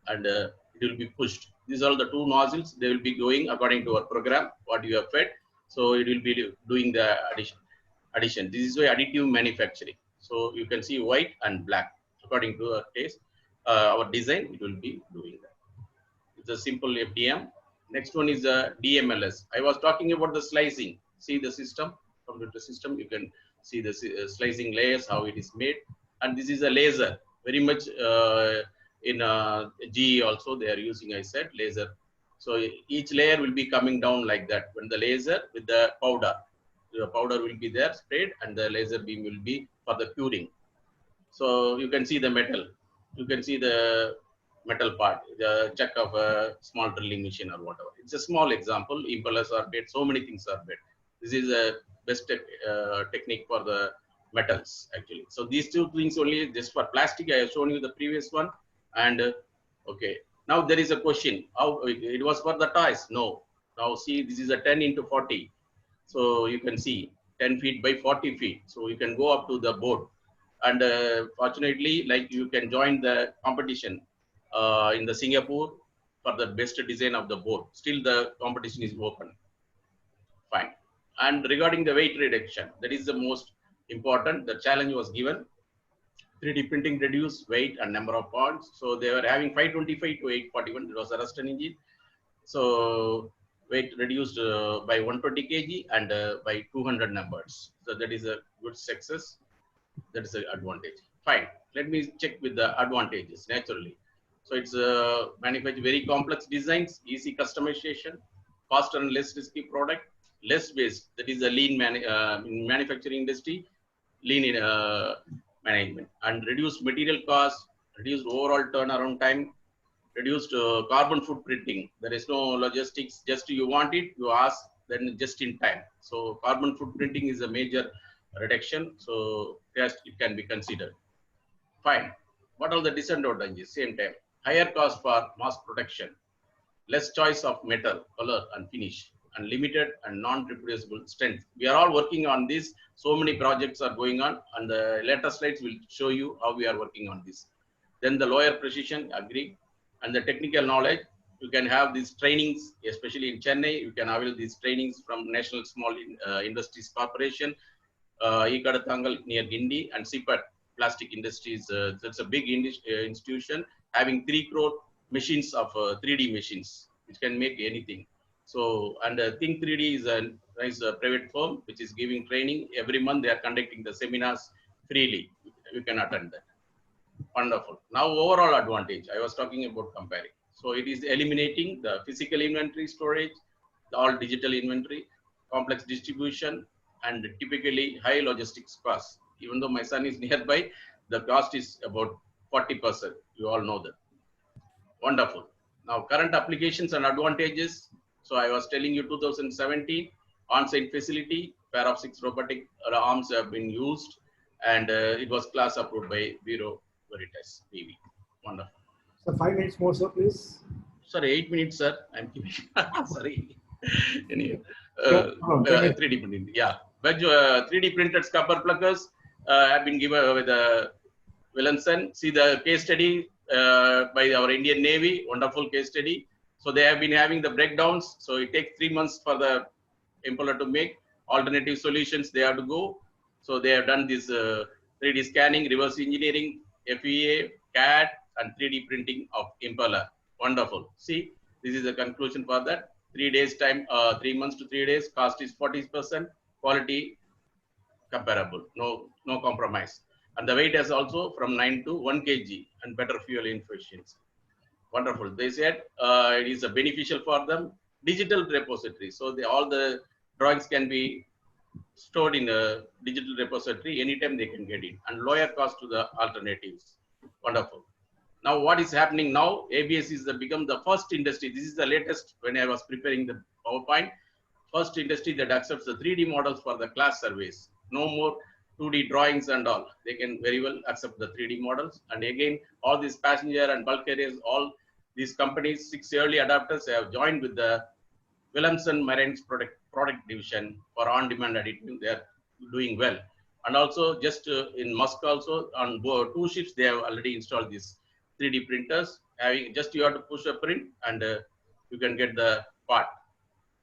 and it will be pushed. These are the two nozzles. They will be going according to our program, what you have fed. So it will be doing the addition. This is why additive manufacturing. So you can see white and black according to our taste, our design. It will be doing that. It's a simple FDM. Next one is the DMLS. I was talking about the slicing. See the system, computer system. You can see the slicing layers, how it is made. And this is a laser. Very much in GE also they are using, I said, laser. So each layer will be coming down like that. When the laser with the powder will be there sprayed and the laser beam will be for the curing. So you can see the metal. You can see the metal part, the check of a small drilling machine or whatever. It's a small example. Impellers are made, so many things are made. This is a best technique for the metals actually. So these two things only just for plastic. I have shown you the previous one. And okay, now there is a question. How it was for the toys? No. Now see, this is a 10 into 40. So you can see 10 feet by 40 feet. So you can go up to the board. And fortunately, like you can join the competition in the Singapore for the best design of the board. Still the competition is open. Fine. And regarding the weight reduction, that is the most important. The challenge was given. 3D printing reduced weight and number of parts. So they were having 525 to 841. It was a Ruston engine. So weight reduced by 120 kg and by 200 numbers. So that is a good success. That is an advantage. Fine. Let me check with the advantages naturally. So it's manufacture very complex designs, easy customization, faster and less risky product, less waste. That is a lean in manufacturing industry, lean in management, and reduced material cost, reduced overall turnaround time, reduced carbon footprinting. There is no logistics. Just you want it, you ask, then just in time. So carbon footprinting is a major reduction. So yes, it can be considered. Fine. What are the disadvantages? Same time, higher cost for mass production, less choice of metal, color, and finish, and limited and non-reproducible strength. We are all working on this. So many projects are going on, and the later slides will show you how we are working on this. Then the lower precision, agree, and the technical knowledge. You can have these trainings, especially in Chennai. You can avail these trainings from National Small Industries Corporation, Ikadatangal near Gindi, and CPAT Plastic Industries. That's a big institution having 3 crore machines of 3D machines, which can make anything. So, and Think 3D is a nice private firm which is giving training every month. They are conducting the seminars freely. You can attend that. Wonderful. Now, overall advantage. I was talking about comparing. So, it is eliminating the physical inventory storage, the all digital inventory, complex distribution, and typically high logistics costs. Even though my son is nearby, the cost is about 40%. You all know that. Wonderful. Now, current applications and advantages. So I was telling you 2017 on-site facility, pair of 6 robotic arms have been used, and it was class approved by Bureau Veritas BV. Wonderful. So 5 minutes more, sir, please. Sorry, 8 minutes, sir. I'm giving. Sorry. Anyway, 3D printing. Yeah, but 3D printed scupper pluggers have been given with Williamson. See the case study by our Indian Navy. Wonderful case study. So they have been having the breakdowns. So it takes 3 months for the impeller to make alternative solutions. They have to go. So they have done this 3D scanning, reverse engineering, FEA, CAD, and 3D printing of impeller. Wonderful. See, this is the conclusion for that. 3 days time, 3 months to 3 days, cost is 40%, quality comparable, no compromise. And the weight is also from 9 to 1 kg and better fuel efficiency. Wonderful. They said it is beneficial for them. Digital repository. So all the drawings can be stored in a digital repository. Anytime they can get it. And lower cost to the alternatives. Wonderful. Now what is happening now? ABS is become the first industry. This is the latest when I was preparing the PowerPoint. First industry that accepts the 3D models for the class surveys. No more 2D drawings and all. They can very well accept the 3D models. And again, all these passenger and bulk carriers, all these companies, 6 early adopters have joined with the Williamson Marine's product division for on-demand editing. They are doing well. And also just in Musk also on board 2 ships, they have already installed these 3D printers. Just you have to push a print and you can get the part.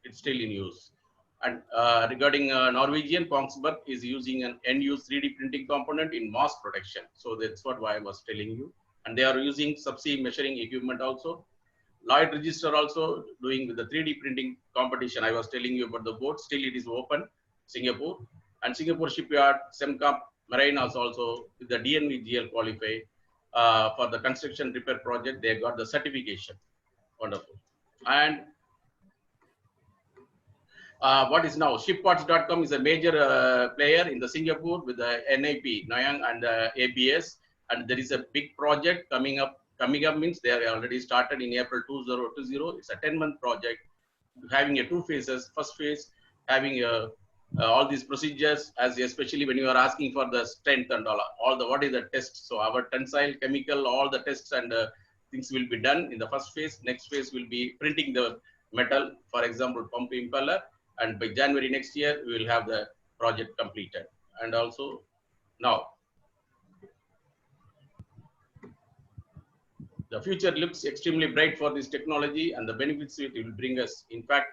It's still in use. And regarding Norwegian, Kongsberg is using an end-use 3D printing component in mass production. So that's what I was telling you. And they are using subsea measuring equipment also. Lloyd Register also doing with the 3D printing competition. I was telling you about the boat. Still it is open, Singapore. And Singapore Shipyard, Semcap Marine is also with the DNVGL qualify for the construction repair project. They got the certification. Wonderful. And what is now shipparts.com is a major player in the Singapore with the NIP, Nayang and ABS, and there is a big project coming up. Coming up means they are already started in April 2020. It's a 10-month project, having 2 phases. First phase having all these procedures, as especially when you are asking for the strength and all the what is the test. So our tensile, chemical, all the tests and things will be done in the first phase. Next phase will be printing the metal, for example, pump impeller. And by January next year, we will have the project completed. And also now, the future looks extremely bright for this technology and the benefits it will bring us. In fact,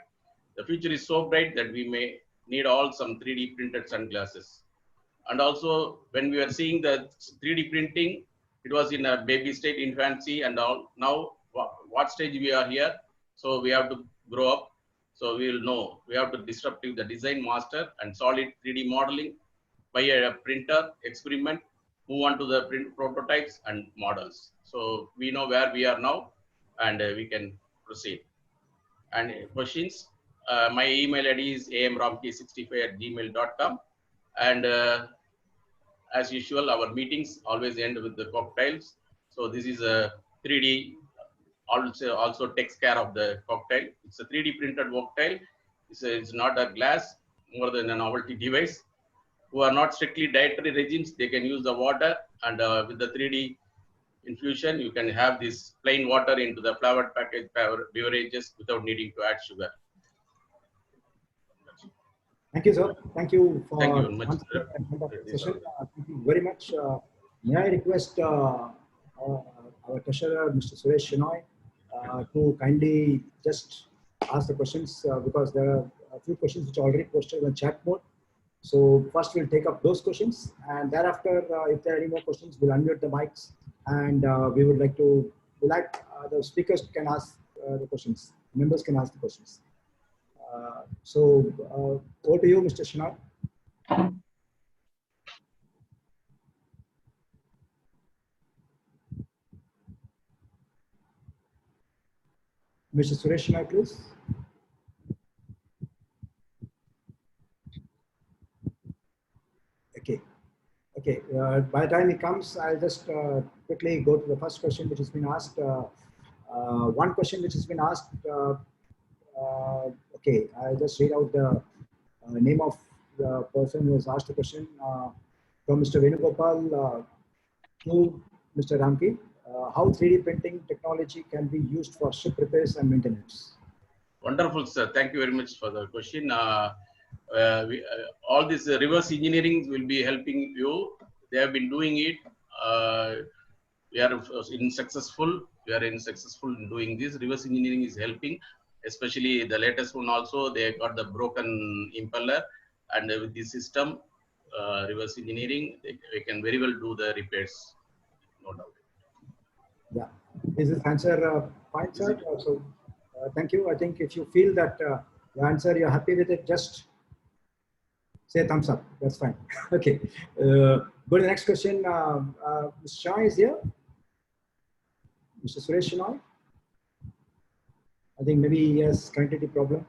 the future is so bright that we may need all some 3D printed sunglasses. And also, when we are seeing the 3D printing, it was in a baby state, infancy and all. Now, what stage we are here? So we have to grow up. So we will know we have to disruptive the design master and solid 3D modeling by a printer experiment, move on to the print prototypes and models. So we know where we are now and we can proceed. And questions, my email ID is amramki65@gmail.com. And as usual, our meetings always end with the cocktails. So this is a 3D also takes care of the cocktail. It's a 3D printed cocktail. It's not a glass, more than a novelty device. Who are not strictly dietary regimes, they can use the water, and with the 3D infusion, you can have this plain water into the flavored package beverages without needing to add sugar. Thank you, sir. Thank you for Thank you very much. session. Thank you very much. May I request our treasurer, Mr. Suresh Shenoy, to kindly just ask the questions because there are a few questions which are already posted in the chat mode. So first we'll take up those questions, and thereafter, if there are any more questions, we'll unmute the mics, and we would like to, the speakers can ask the questions, members can ask the questions. So over to you, Mr. Shenoy. Mr. Suresh Shenoy, please. Okay. By the time he comes, I'll just quickly go to the first question which has been asked. One question which has been asked. Okay, I'll just read out the name of the person who has asked the question from Mr. Venugopal to Mr. Ramki. How 3D printing technology can be used for ship repairs and maintenance? Wonderful, sir. Thank you very much for the question. All this reverse engineering will be helping you. They have been doing it. We are successful in doing this. Reverse engineering is helping, especially the latest one also. They got the broken impeller, and with this system, reverse engineering, they can very well do the repairs, no doubt. Yeah. Is this answer fine, sir? So, Thank you. I think if you feel that the answer, you're happy with it, just say thumbs up. That's fine. Okay. Go to the next question. Mr. Shah is here. Mr. Suresh Shinoy. I think maybe he has connectivity problem.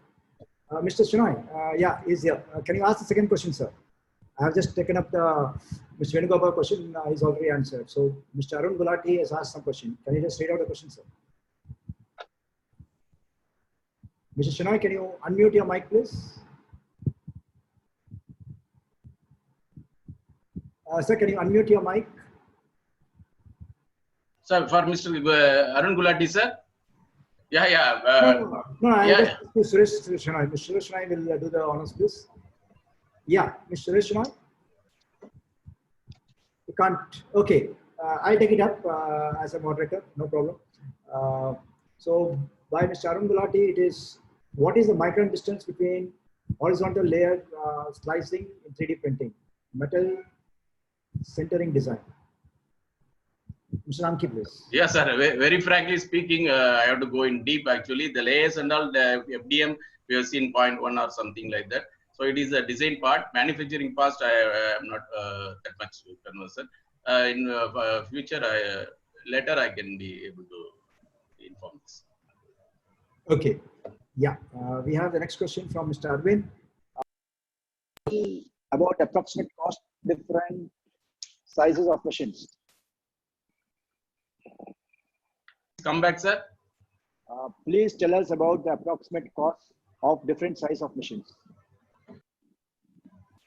Mr. Shinoy, yeah, he's here. Can you ask the second question, sir? I have just taken up the Mr. Venugopal question. He's already answered. So Mr. Arun Gulati has asked some question. Can you just read out the question, sir? Mr. Shinoy, can you unmute your mic, please? Sir, can you unmute your mic? Sir, for Mr. Arun Gulati, sir. Yeah, yeah. No, I'll yeah. just do Suresh Shinoy. Mr. Suresh Shinoy will do the honors, please. Yeah, Mr. Suresh Shinoy. You can't. Okay, I'll take it up as a moderator. No problem. So by Mr. Arun Gulati, it is what is the micron distance between horizontal layer slicing in 3D printing, metal centering design? Mr. Anki, please. Yes, sir. Very frankly speaking, I have to go in deep actually. The layers and all, the FDM, we have seen 0.1 or something like that. So it is a design part. Manufacturing part, I am not that much conversant. In future, later I can be able to inform this. Okay. Yeah. We have the next question from Mr. Arvind. About approximate cost different sizes of machines. Come back, sir. Please tell us about the approximate cost of different size of machines.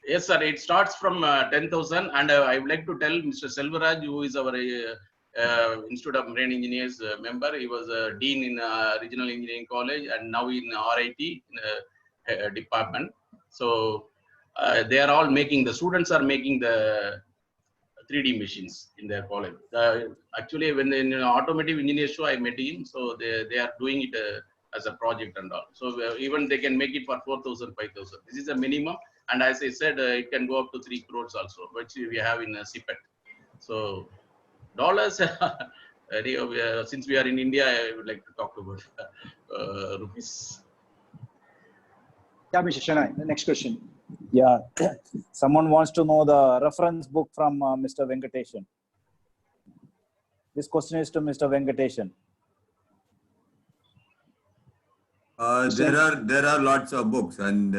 Yes, sir. It starts from 10,000, and I would like to tell Mr. Selvaraj, who is our Institute of Marine Engineers member. He was a dean in Regional Engineering College, and now in RIT in department. So they are all making, the students are making the 3D machines in their college. Actually, when in automotive engineer show, I met him. So they are doing it as a project and all. So even they can make it for 4,000, 5,000. This is a minimum. And as I said, it can go up to 3 crores also, which we have in CPET. So dollars, since we are in India, I would like to talk about rupees. Yeah, Mr. Shinoy, the next question. Yeah, someone wants to know the reference book from Mr. Venkateshan. This question is to Mr. Venkateshan. There are lots of books, and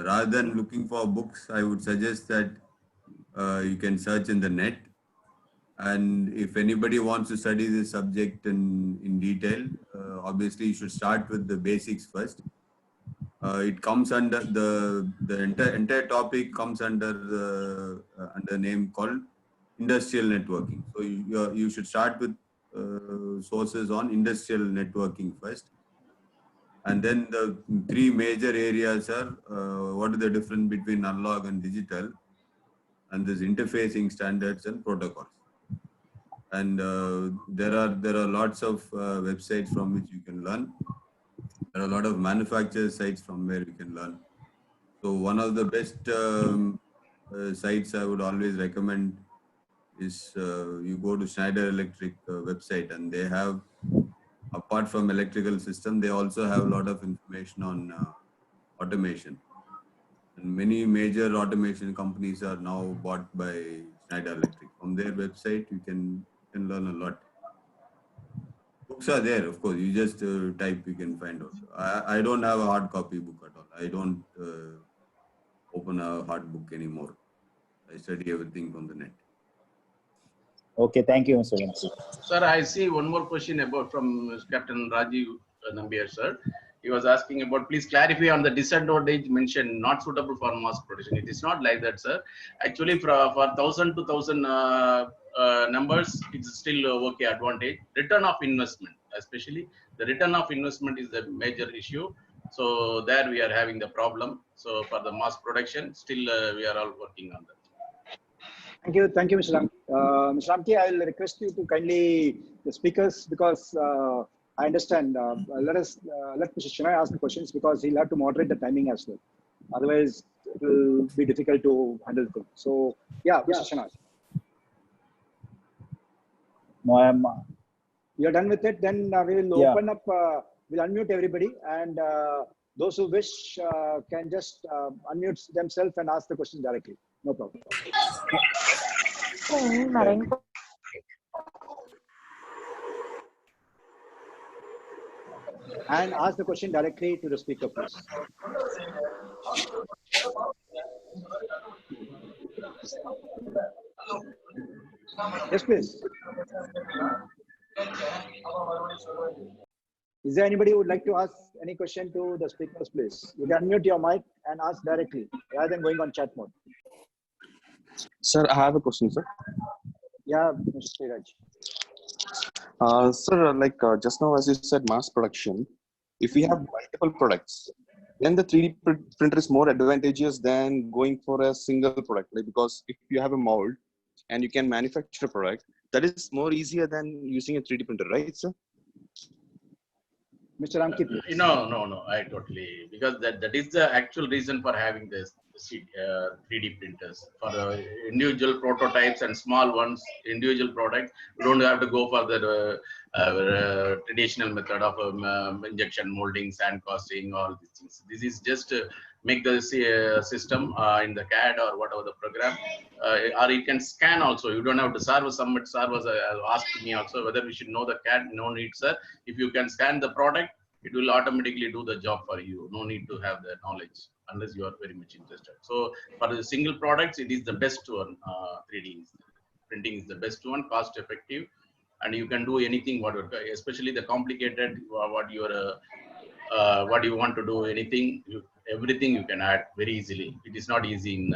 rather than looking for books, I would suggest that you can search in the net. And if anybody wants to study this subject in detail, obviously you should start with the basics first. It comes under the entire topic comes under the name called industrial networking. So you should start with sources on industrial networking first. And then the three major areas are what is the difference between analog and digital, and this interfacing standards and protocols. And there are lots of websites from which you can learn. There are a lot of manufacturer sites from where you can learn. So one of the best sites I would always recommend is you go to Schneider Electric website, and they have, apart from electrical system, they also have a lot of information on automation. And many major automation companies are now bought by Schneider Electric. From their website, you can learn a lot. Books are there, of course. You just type, you can find out. I don't have a hard copy book at all. I don't open a hard book anymore. I study everything from the net. Okay, thank you, Mr. Venkateshan. Sir, I see one more question about from Captain Rajiv Nambiar, sir. He was asking about, please clarify on the disadvantage mentioned, not suitable for mass production. It is not like that, sir. Actually, for 1,000 to 1,000 numbers, it's still okay advantage. Return of investment, especially the return of investment is the major issue. So there we are having the problem. So for the mass production, still we are all working on that. Thank you, Mr. Ramki. Mr. Ramki, I will request you to kindly the speakers, because I understand. Let Mr. Shinoy ask the questions, because he'll have to moderate the timing as well. Otherwise, it will be difficult to handle things. So, yeah, Mr. Shinoy. No, You're done with it. Then we will open up we'll unmute everybody, and those who wish can just unmute themselves and ask the question directly. No problem. And ask the question directly to the speaker, please. Yes, please. Is there anybody who would like to ask any question to the speakers, please? You can unmute your mic and ask directly rather than going on chat mode. Sir, I have a question, sir. Yeah, Mr. Sriraj. Sir, just now, as you said, mass production, if we have multiple products, then the 3D printer is more advantageous than going for a single product. Like, because if you have a mold and you can manufacture a product, that is more easier than using a 3D printer, right, sir? Mr. Ramki, please. No, I totally, because that is the actual reason for having this 3D printers. For the individual prototypes and small ones, individual products, you don't have to go for the traditional method of injection molding, sand casting, all these things. This is just make the system in the CAD or whatever the program, or you can scan also. You don't have to serve. Some servers asked me also whether we should know the CAD. No need, sir. If you can scan the product, it will automatically do the job for you. No need to have the knowledge unless you are very much interested. So for the single products, it is the best one. 3D printing is the best one, cost effective, and you can do anything, whatever, especially the complicated, what you want to do, anything, everything you can add very easily. It is not easy in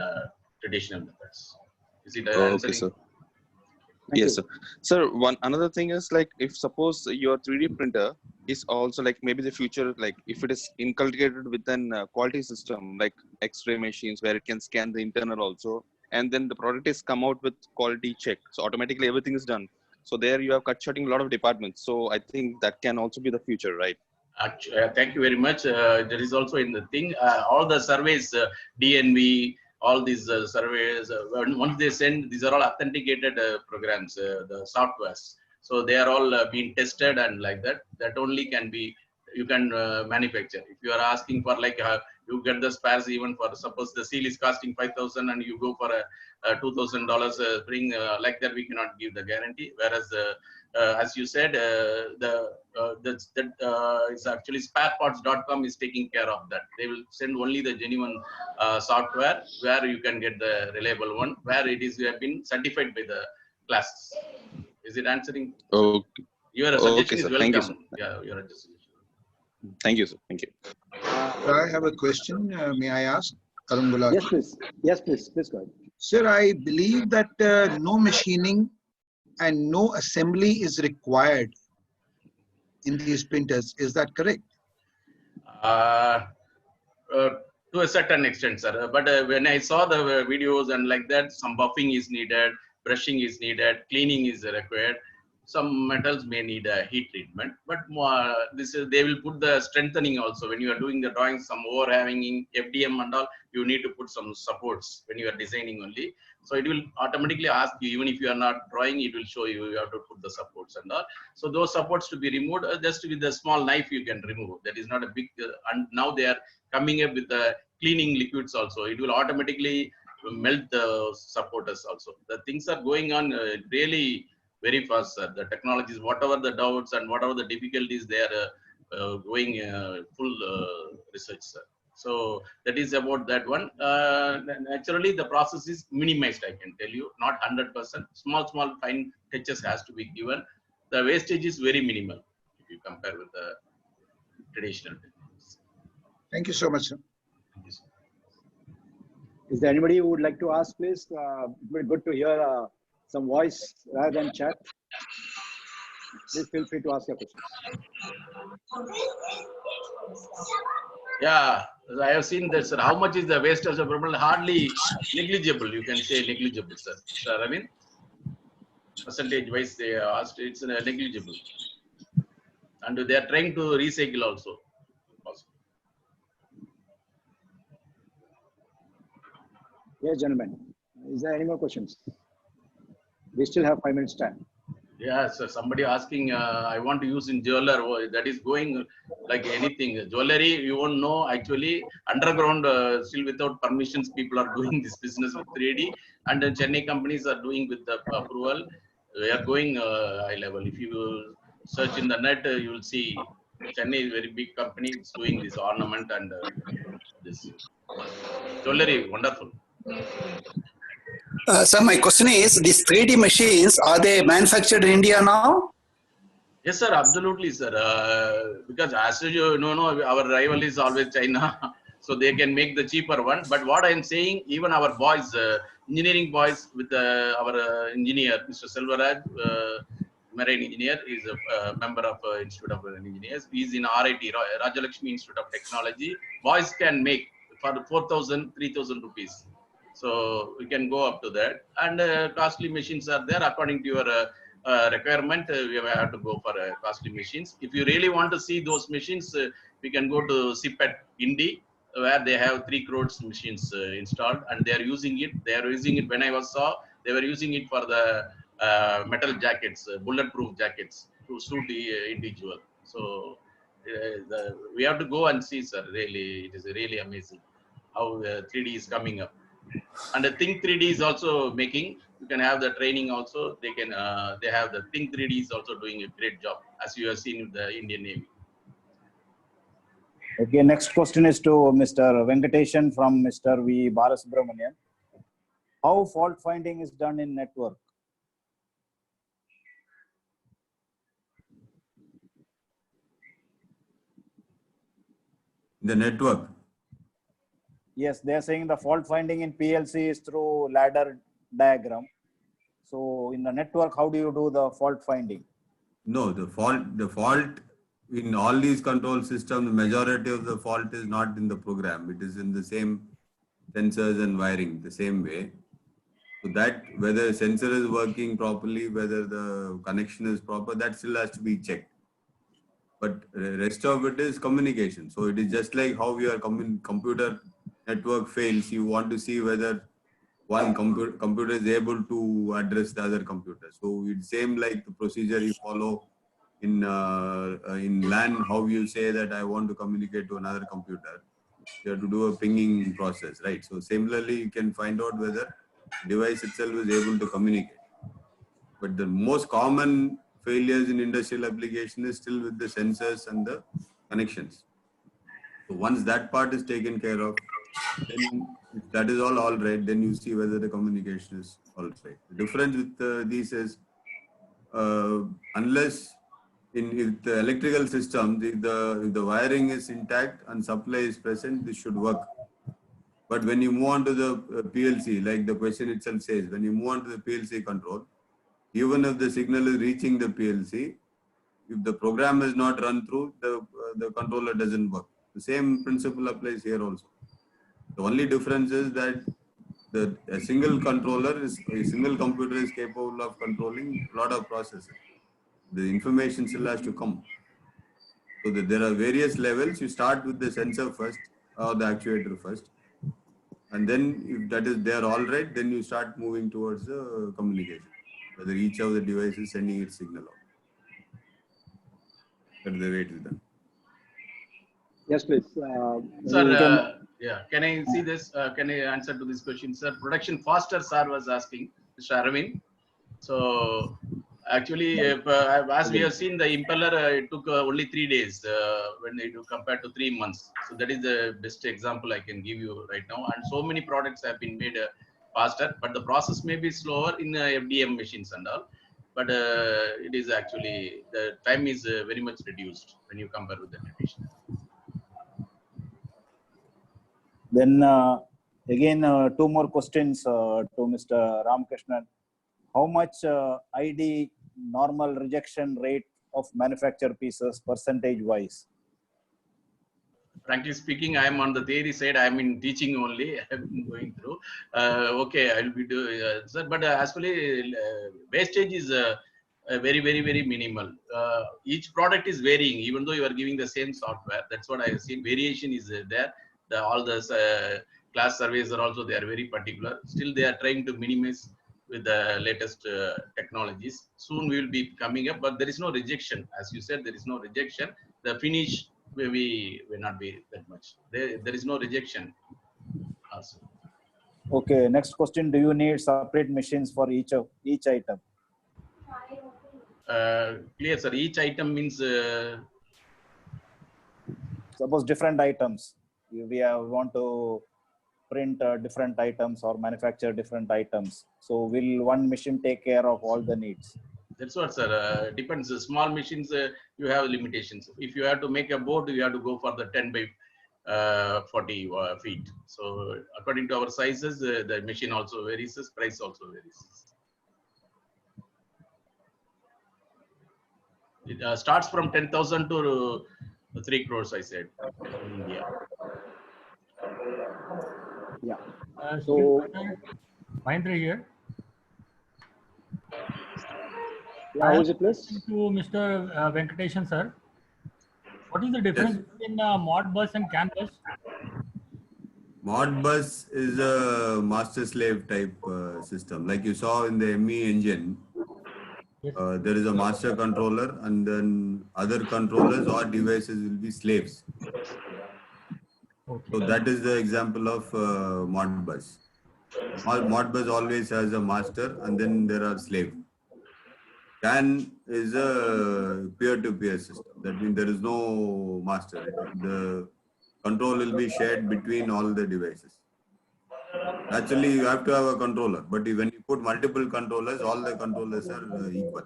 traditional methods. Is it answering? Okay, sir. Yes, sir. Sir, another thing is, like, if suppose your 3D printer is also, like, maybe the future, like if it is inculcated within a quality system like X-ray machines where it can scan the internal also, and then the product is come out with quality check, so automatically everything is done. So there you are cut shorting a lot of departments. So I think that can also be the future, right? Thank you very much. There is also in the thing, all the surveys, DNV, all these surveys, once they send, these are all authenticated programs, the softwares. So they are all being tested, and like that, that only can be, you can manufacture. If you are asking for like, you get the spares even for, suppose the seal is costing 5,000 and you go for a $2,000 spring, like that, we cannot give the guarantee. Whereas, as you said, is actually spareparts.com is taking care of that. They will send only the genuine software where you can get the reliable one, where it is been certified by the classes. Is it answering? Okay. Your suggestion okay, is sir. welcome. Thank you, sir. Yeah, your suggestion. Thank you, sir. Thank you. I have a question. May I ask? Arun Gulati. Yes, please. Yes, please. Please go ahead. Sir, I believe that no machining and no assembly is required in these printers. Is that correct? To a certain extent, sir. But when I saw the videos and like that, some buffing is needed, brushing is needed, cleaning is required. Some metals may need a heat treatment, but they will put the strengthening also. When you are doing the drawing, some overhanging FDM and all, you need to put some supports when you are designing only. So it will automatically ask you, even if you are not drawing, it will show you have to put the supports and all. So those supports to be removed, just with a small knife you can remove. That is not a big, and now they are coming up with the cleaning liquids also. It will automatically melt the supporters also. The things are going on really very fast, sir. The technologies, whatever the doubts and whatever the difficulties, they are going full research, sir. So that is about that one. Naturally, the process is minimized, I can tell you, not 100%. Small fine touches has to be given. The wastage is very minimal if you compare with the traditional techniques. Thank you so much, sir. Thank you, sir. Is there anybody who would like to ask, please? It would be good to hear some voice rather than chat. Please feel free to ask your questions. Yeah, I have seen that, sir. How much is the wastage of problem? Hardly negligible. You can say negligible, sir. Sir, I mean, percentage-wise, they asked, it's negligible, and they are trying to recycle also. Yes, gentlemen. Is there any more questions? We still have 5 minutes time. Yeah, so somebody asking, I want to use in jeweler, that is going like anything. Jewelry, you won't know actually. Underground, still without permissions, people are doing this business with 3D, and Chennai companies are doing with the approval. We are going high level. If you search in the net, you will see Chennai is very big company. It's doing this ornament and this jewelry, wonderful. Sir, my question is, these 3D machines, are they manufactured in India now? Yes, sir, absolutely, sir. Because as you know, our rival is always China, so they can make the cheaper one. But what I'm saying, even our boys, engineering boys, with our engineer, Mr. Selvaraj, marine engineer, is a member of Institute of Marine Engineers. He's in RIT, Rajalakshmi Institute of Technology. Boys can make for 4,000, 3,000 rupees. So we can go up to that. And costly machines are there according to your requirement. We have to go for costly machines. If you really want to see those machines, we can go to CPET Indy, where they have 3 crores machines installed, and they are using it. They are using it. When I saw, they were using it for the metal jackets, bulletproof jackets to suit the individual. So we have to go and see, sir. Really, it is really amazing how 3D is coming up. And the Think 3D is also making. You can have the training also. They can. They have the Think 3D is also doing a great job, as you have seen with the Indian Navy. Okay, next question is to Mr. Venkateshan from Mr. V. Balasubramanian. How fault finding is done in network? The network. Yes, they are saying the fault finding in PLC is through ladder diagram. So in the network, how do you do the fault finding? No, the fault in all these control systems, the majority of the fault is not in the program. It is in the same sensors and wiring, the same way. So that whether sensor is working properly, whether the connection is proper, that still has to be checked. But rest of it is communication. So it is just like how your computer network fails. You want to see whether one computer is able to address the other computer. So it's same like the procedure you follow in LAN, how you say that I want to communicate to another computer. You have to do a pinging process, right? So similarly, you can find out whether device itself is able to communicate. But the most common failures in industrial application is still with the sensors and the connections. So once that part is taken care of, then if that is all right, then you see whether the communication is all right. The difference with these is unless if the electrical systems, if the wiring is intact and supply is present, this should work. But when you move on to the PLC, like the question itself says, when you move on to the PLC control, even if the signal is reaching the PLC, if the program is not run through, the controller doesn't work. The same principle applies here also. The only difference is that a single computer is capable of controlling a lot of processes. The information still has to come. So there are various levels. You start with the sensor first or the actuator first. And then if that is there all right, then you start moving towards the communication, whether each of the devices is sending its signal out. That is the way it is done. Yes, please. Sir, yeah, can I see this? Can I answer to this question, sir? Production faster, sir was asking, Mr. Aravind. So actually, as we have seen, the impeller, it took only 3 days when they do compared to 3 months. So that is the best example I can give you right now. And so many products have been made faster, but the process may be slower in FDM machines and all. But it is actually, the time is very much reduced when you compare with the traditional. Then again, 2 more questions to Mr. Ramakrishnan. How much ID normal rejection rate of manufactured pieces percentage wise? Frankly speaking, I am on the theory side. I am in teaching only. I have been going through. Okay, I will be doing, sir. But actually, wastage is very, very, very minimal. Each product is varying, even though you are giving the same software. That's what I have seen. Variation is there. All the class surveys are also, they are very particular. Still, they are trying to minimize with the latest technologies. Soon we will be coming up, but there is no rejection. As you said, there is no rejection. The finish maybe will not be that much. There is no rejection also. Okay, next question. Do you need separate machines for each item? Clear, sir. Each item means Suppose different items. Want to print different items or manufacture different items. So will one machine take care of all the needs? that's what, sir. Depends. Small machines, you have limitations. If you have to make a board, you have to go for the 10 by 40 feet. So according to our sizes, the machine also varies. Price also varies. It starts from 10,000 to 3 crores, I said, in India. Yeah. So, Mahindra here. Yeah, who is it, please? To Mr. Venkateshan, sir. What is the difference between Modbus and CAN bus? Modbus is a master-slave type system. Like you saw in the ME engine, there is a master controller and then other controllers or devices will be slaves. Okay. So that is the example of Modbus. Modbus always has a master and then there are slaves. CAN is a peer-to-peer system. That means there is no master. The control will be shared between all the devices. Actually, you have to have a controller, but when you put multiple controllers, all the controllers are equal.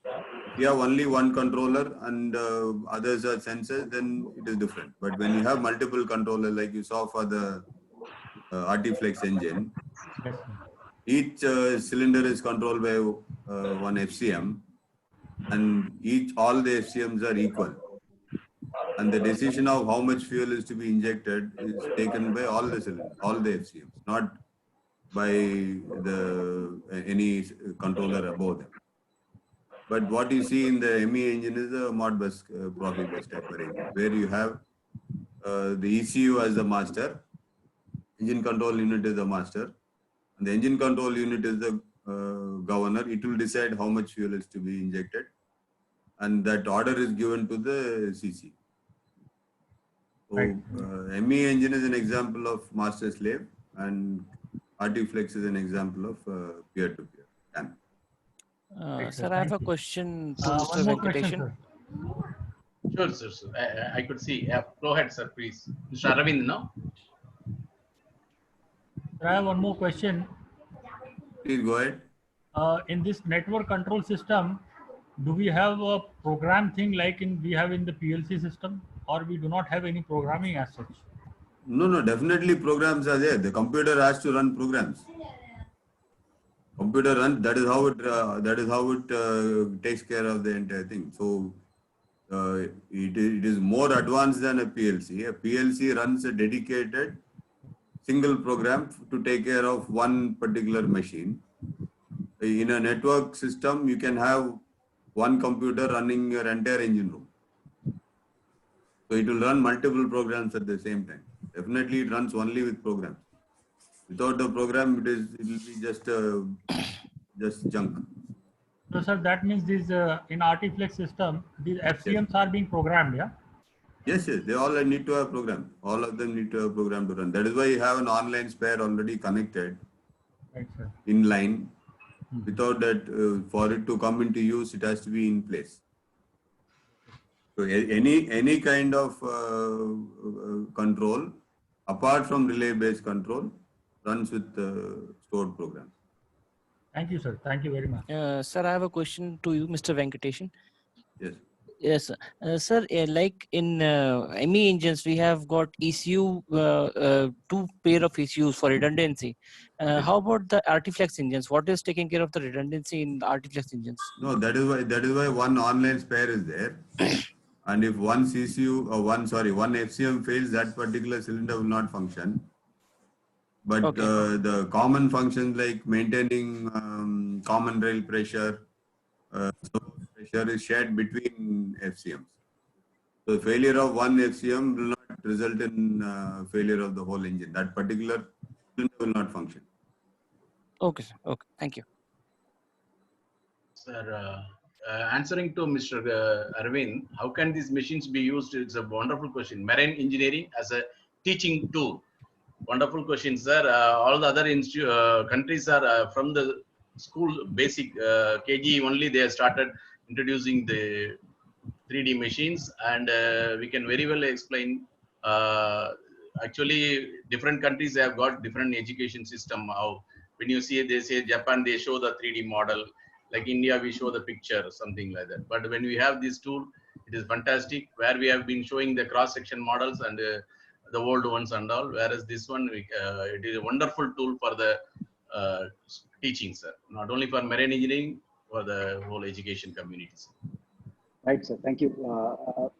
If you have only one controller and others are sensors, then it is different. But when you have multiple controllers, like you saw for the Artiflex engine, each cylinder is controlled by one FCM, and all the FCMs are equal. And the decision of how much fuel is to be injected is taken by all the cylinders, all the FCMs, not by any controller above them. But what you see in the ME engine is a Modbus Profibus type arrangement, where you have the ECU as the master, engine control unit is the master, and the engine control unit is the governor. It will decide how much fuel is to be injected, and that order is given to the CC. So ME engine is an example of master slave, and Artiflex is an example of peer-to-peer. Sir, I have a question to Mr. One more Venkateshan. Sure, sir. I could see. Yeah, go ahead, sir, please. Mr. Aravind, no? I have one more question. Please go ahead. In this network control system, do we have a program thing like we have in the PLC system, or we do not have any programming as such? No, definitely programs are there. The computer has to run programs. Computer runs. That is how it takes care of the entire thing. So it is more advanced than a PLC. A PLC runs a dedicated single program to take care of one particular machine. In a network system, you can have one computer running your entire engine room. So it will run multiple programs at the same time. Definitely it runs only with programs. Without the program, it will be just junk. So sir, that means these in Artiflex system, these FCMs are being programmed, yeah? Yes, they all need to have program. All of them need to have program to run. That is why you have an online spare already connected, Right, sir. in line. Without that, for it to come into use, it has to be in place. So any kind of control, apart from relay-based control, runs with stored programs. Thank you, sir. Thank you very much. Sir, I have a question to you, Mr. Venkateshan. Yes. Yes, sir. Like in ME engines, we have got ECU, two pair of ECUs for redundancy. How about the Artiflex engines? What is taking care of the redundancy in the Artiflex engines? No, that is why one online spare is there. And if one CCU or one FCM fails, that particular cylinder will not function. But the common functions like maintaining common rail pressure, pressure is shared between FCMs. So failure of one FCM will not result in failure of the whole engine. That particular cylinder will not function. Okay, sir. Okay, thank you. Sir, answering to Mr. Arvind, how can these machines be used? It's a wonderful question. Marine engineering as a teaching tool. Wonderful question, sir. All the other countries are from the school basic KG only. They have started introducing the 3D machines, and we can very well explain. Actually, different countries have got different education system. How when you see, they say Japan, they show the 3D model. Like India, we show the picture, something like that. But when we have this tool, it is fantastic. Where we have been showing the cross-section models and the old ones and all. Whereas this one, it is a wonderful tool for the teaching, sir. Not only for marine engineering, for the whole education communities. Right, sir. Thank you.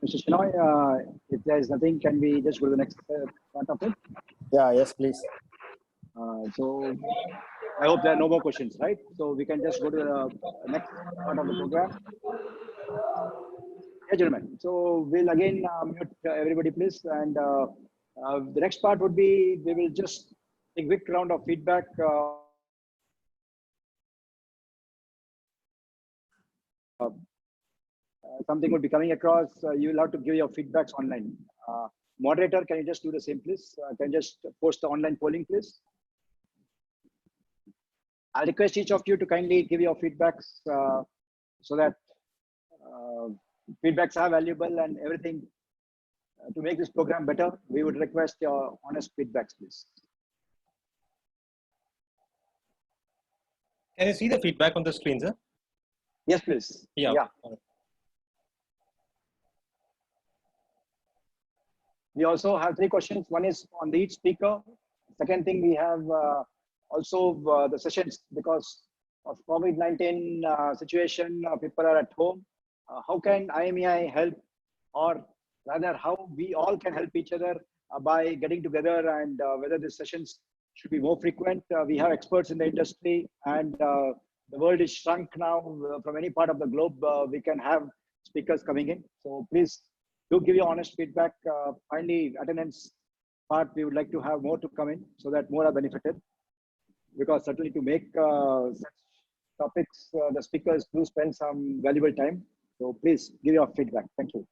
Mr. Chennai, if there is nothing, can we just go to the next part of it? Yeah, yes, please. So I hope there are no more questions, right? So we can just go to the next part of the program. Yeah, gentlemen. So we'll again mute everybody, please. And the next part would be, we will just take a quick round of feedback. Something would be coming across. You will have to give your feedbacks online. Moderator, can you just do the same, please? Can you just post the online polling, please? I'll request each of you to kindly give your feedbacks so that feedbacks are valuable and everything. To make this program better, we would request your honest feedbacks, please. Can you see the feedback on the screen, sir? Yes, please. Yeah. We also have 3 questions. One is on the each speaker. Second thing, we have also the sessions, because of COVID-19 situation, people are at home. How can IMEI help, or rather how we all can help each other by getting together, and whether these sessions should be more frequent. We have experts in the industry, and the world is shrunk now. From any part of the globe, we can have speakers coming in. So please do give your honest feedback. Finally, attendance part, we would like to have more to come in so that more are benefited. Because certainly to make such topics, the speakers do spend some valuable time. So please give your feedback. Thank you.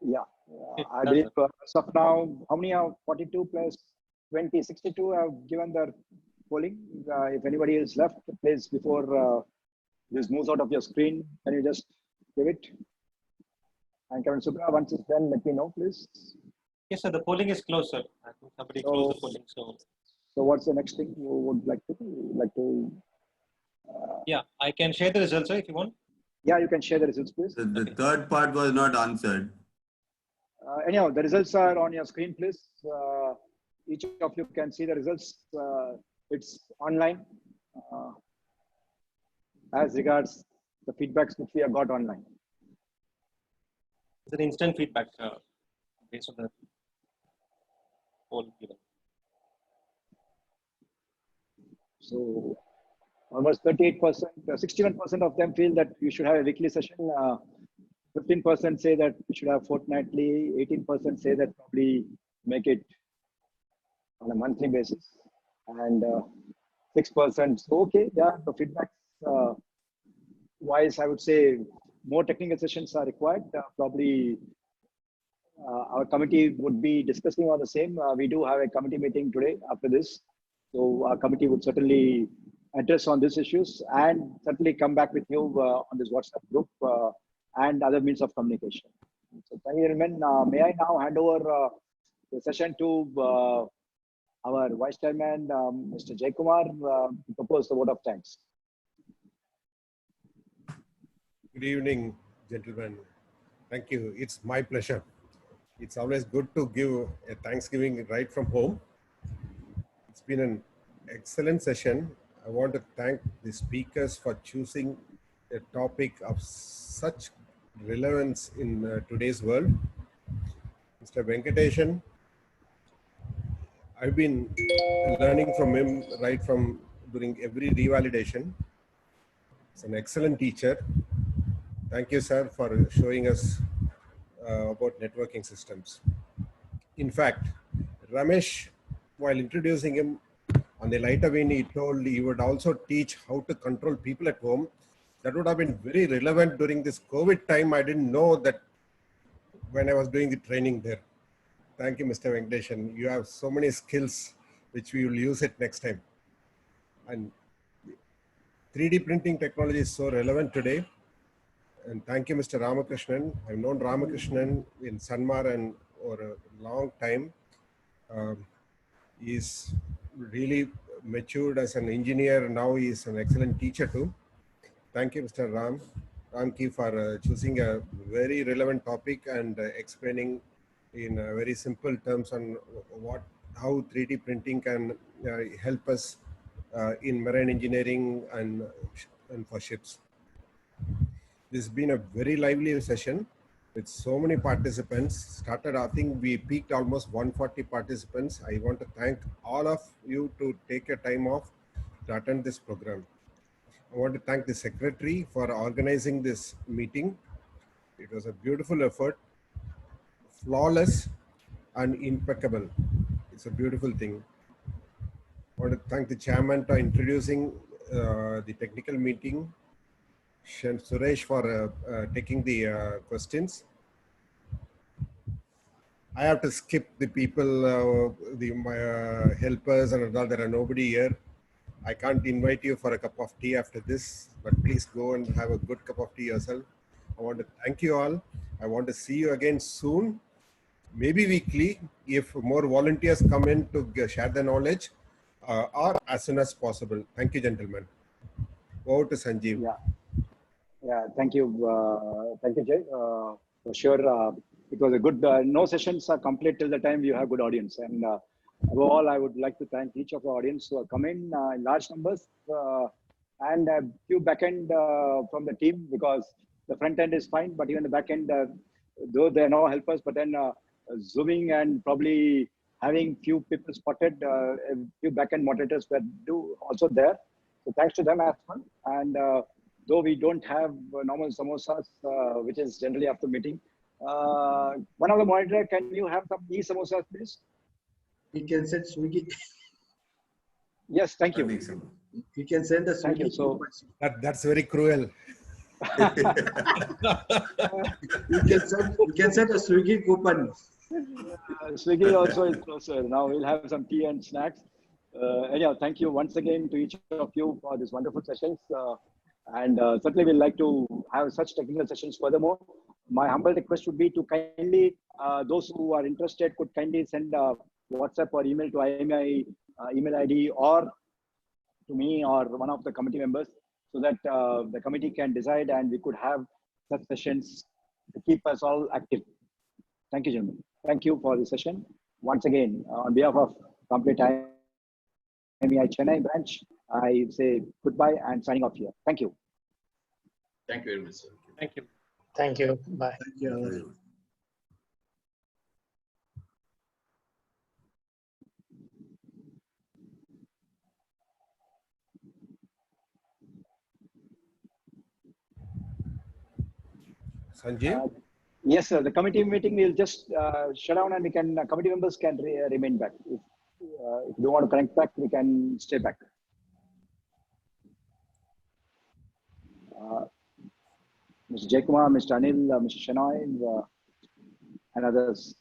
Yeah, I believe as of now, how many are 42 plus 20, 62 have given their polling. If anybody is left, please, before this moves out of your screen, can you just give it? And Kevin Subra, once it's done, let me know, please. Yes, sir. The polling is closed, sir. I think somebody closed the polling. So what's the next thing you would like to? Yeah, I can share the results, sir, if you want. Yeah, you can share the results, please. The third part was not answered. Anyhow, the results are on your screen, please. Each of you can see the results. It's online as regards the feedbacks which we have got online. It's an instant feedback based on the poll given. So almost 38%, 61% of them feel that you should have a weekly session. 15% say that we should have fortnightly. 18% say that probably make it on a monthly basis, and 6% okay. Yeah, the feedbacks wise, I would say more technical sessions are required. Probably our committee would be discussing on the same. We do have a committee meeting today after this, so our committee would certainly address on these issues and certainly come back with you on this WhatsApp group and other means of communication. So thank you, gentlemen. May I now hand over the session to our Vice Chairman, Mr. Jay Kumar, to propose the vote of thanks. Good evening, gentlemen. Thank you. It's my pleasure. It's always good to give a Thanksgiving right from home. It's been an excellent session. I want to thank the speakers for choosing a topic of such relevance in today's world. Mr. Venkateshan, I've been learning from him right from during every revalidation. He's an excellent teacher. Thank you, sir, for showing us about networking systems. In fact, Ramesh, while introducing him on the lighter vein, he told he would also teach how to control people at home. That would have been very relevant during this COVID time. I didn't know that when I was doing the training there. Thank you, Mr. Venkateshan. You have so many skills which we will use it next time. And 3D printing technology is so relevant today. And thank you, Mr. Ramakrishnan. I've known Ramakrishnan in Sanmar and for a long time. He's really matured as an engineer. Now he's an excellent teacher too. Thank you, Mr. Ramki, for choosing a very relevant topic and explaining in very simple terms on how 3D printing can help us in marine engineering and for ships. This has been a very lively session with so many participants. Started, I think we peaked almost 140 participants. I want to thank all of you to take your time off to attend this program. I want to thank the secretary for organizing this meeting. It was a beautiful effort, flawless and impeccable. It's a beautiful thing. I want to thank the chairman for introducing the technical meeting, Suresh for taking the questions. I have to skip the people, my helpers and all. There are nobody here. I can't invite you for a cup of tea after this, but please go and have a good cup of tea yourself. I want to thank you all. I want to see you again soon, maybe weekly, if more volunteers come in to share the knowledge, or as soon as possible. Thank you, gentlemen. Over to Sanjeev. Yeah, thank you. Thank you, Jay. For sure, it was a good, no sessions are complete till the time you have good audience. And above all, I would like to thank each of the audience who have come in large numbers and a few backend from the team, because the front end is fine, but even the back end, though they are no helpers, but then zooming and probably having few people spotted, a few backend moderators were also there. So thanks to them as well. And though we don't have normal samosas, which is generally after meeting, one of the monitor, can you have some e-samosas, please? We can send Swiggy. Yes, thank you. You can send a Thank you. Swiggy. So that's very cruel. You can send a Swiggy coupon. Swiggy also is closer. Now we'll have some tea and snacks. Anyhow, thank you once again to each of you for these wonderful sessions. And certainly we'd like to have such technical sessions furthermore. My humble request would be to kindly, those who are interested could kindly send WhatsApp or email to IMEI email ID or to me or one of the committee members, so that the committee can decide and we could have such sessions to keep us all active. Thank you, gentlemen. Thank you for the session. Once again, on behalf of Complete IMEI Chennai branch, I say goodbye and signing off here. Thank you. Thank you very much, sir. Thank you. Thank you. Bye. Thank you. Sanjeev? Yes, sir. The committee meeting will just shut down and we can, committee members can remain back. If you don't want to connect back, we can stay back. Mr. Jaykumar, Mr. Anil, Mr. Shenoy, and others.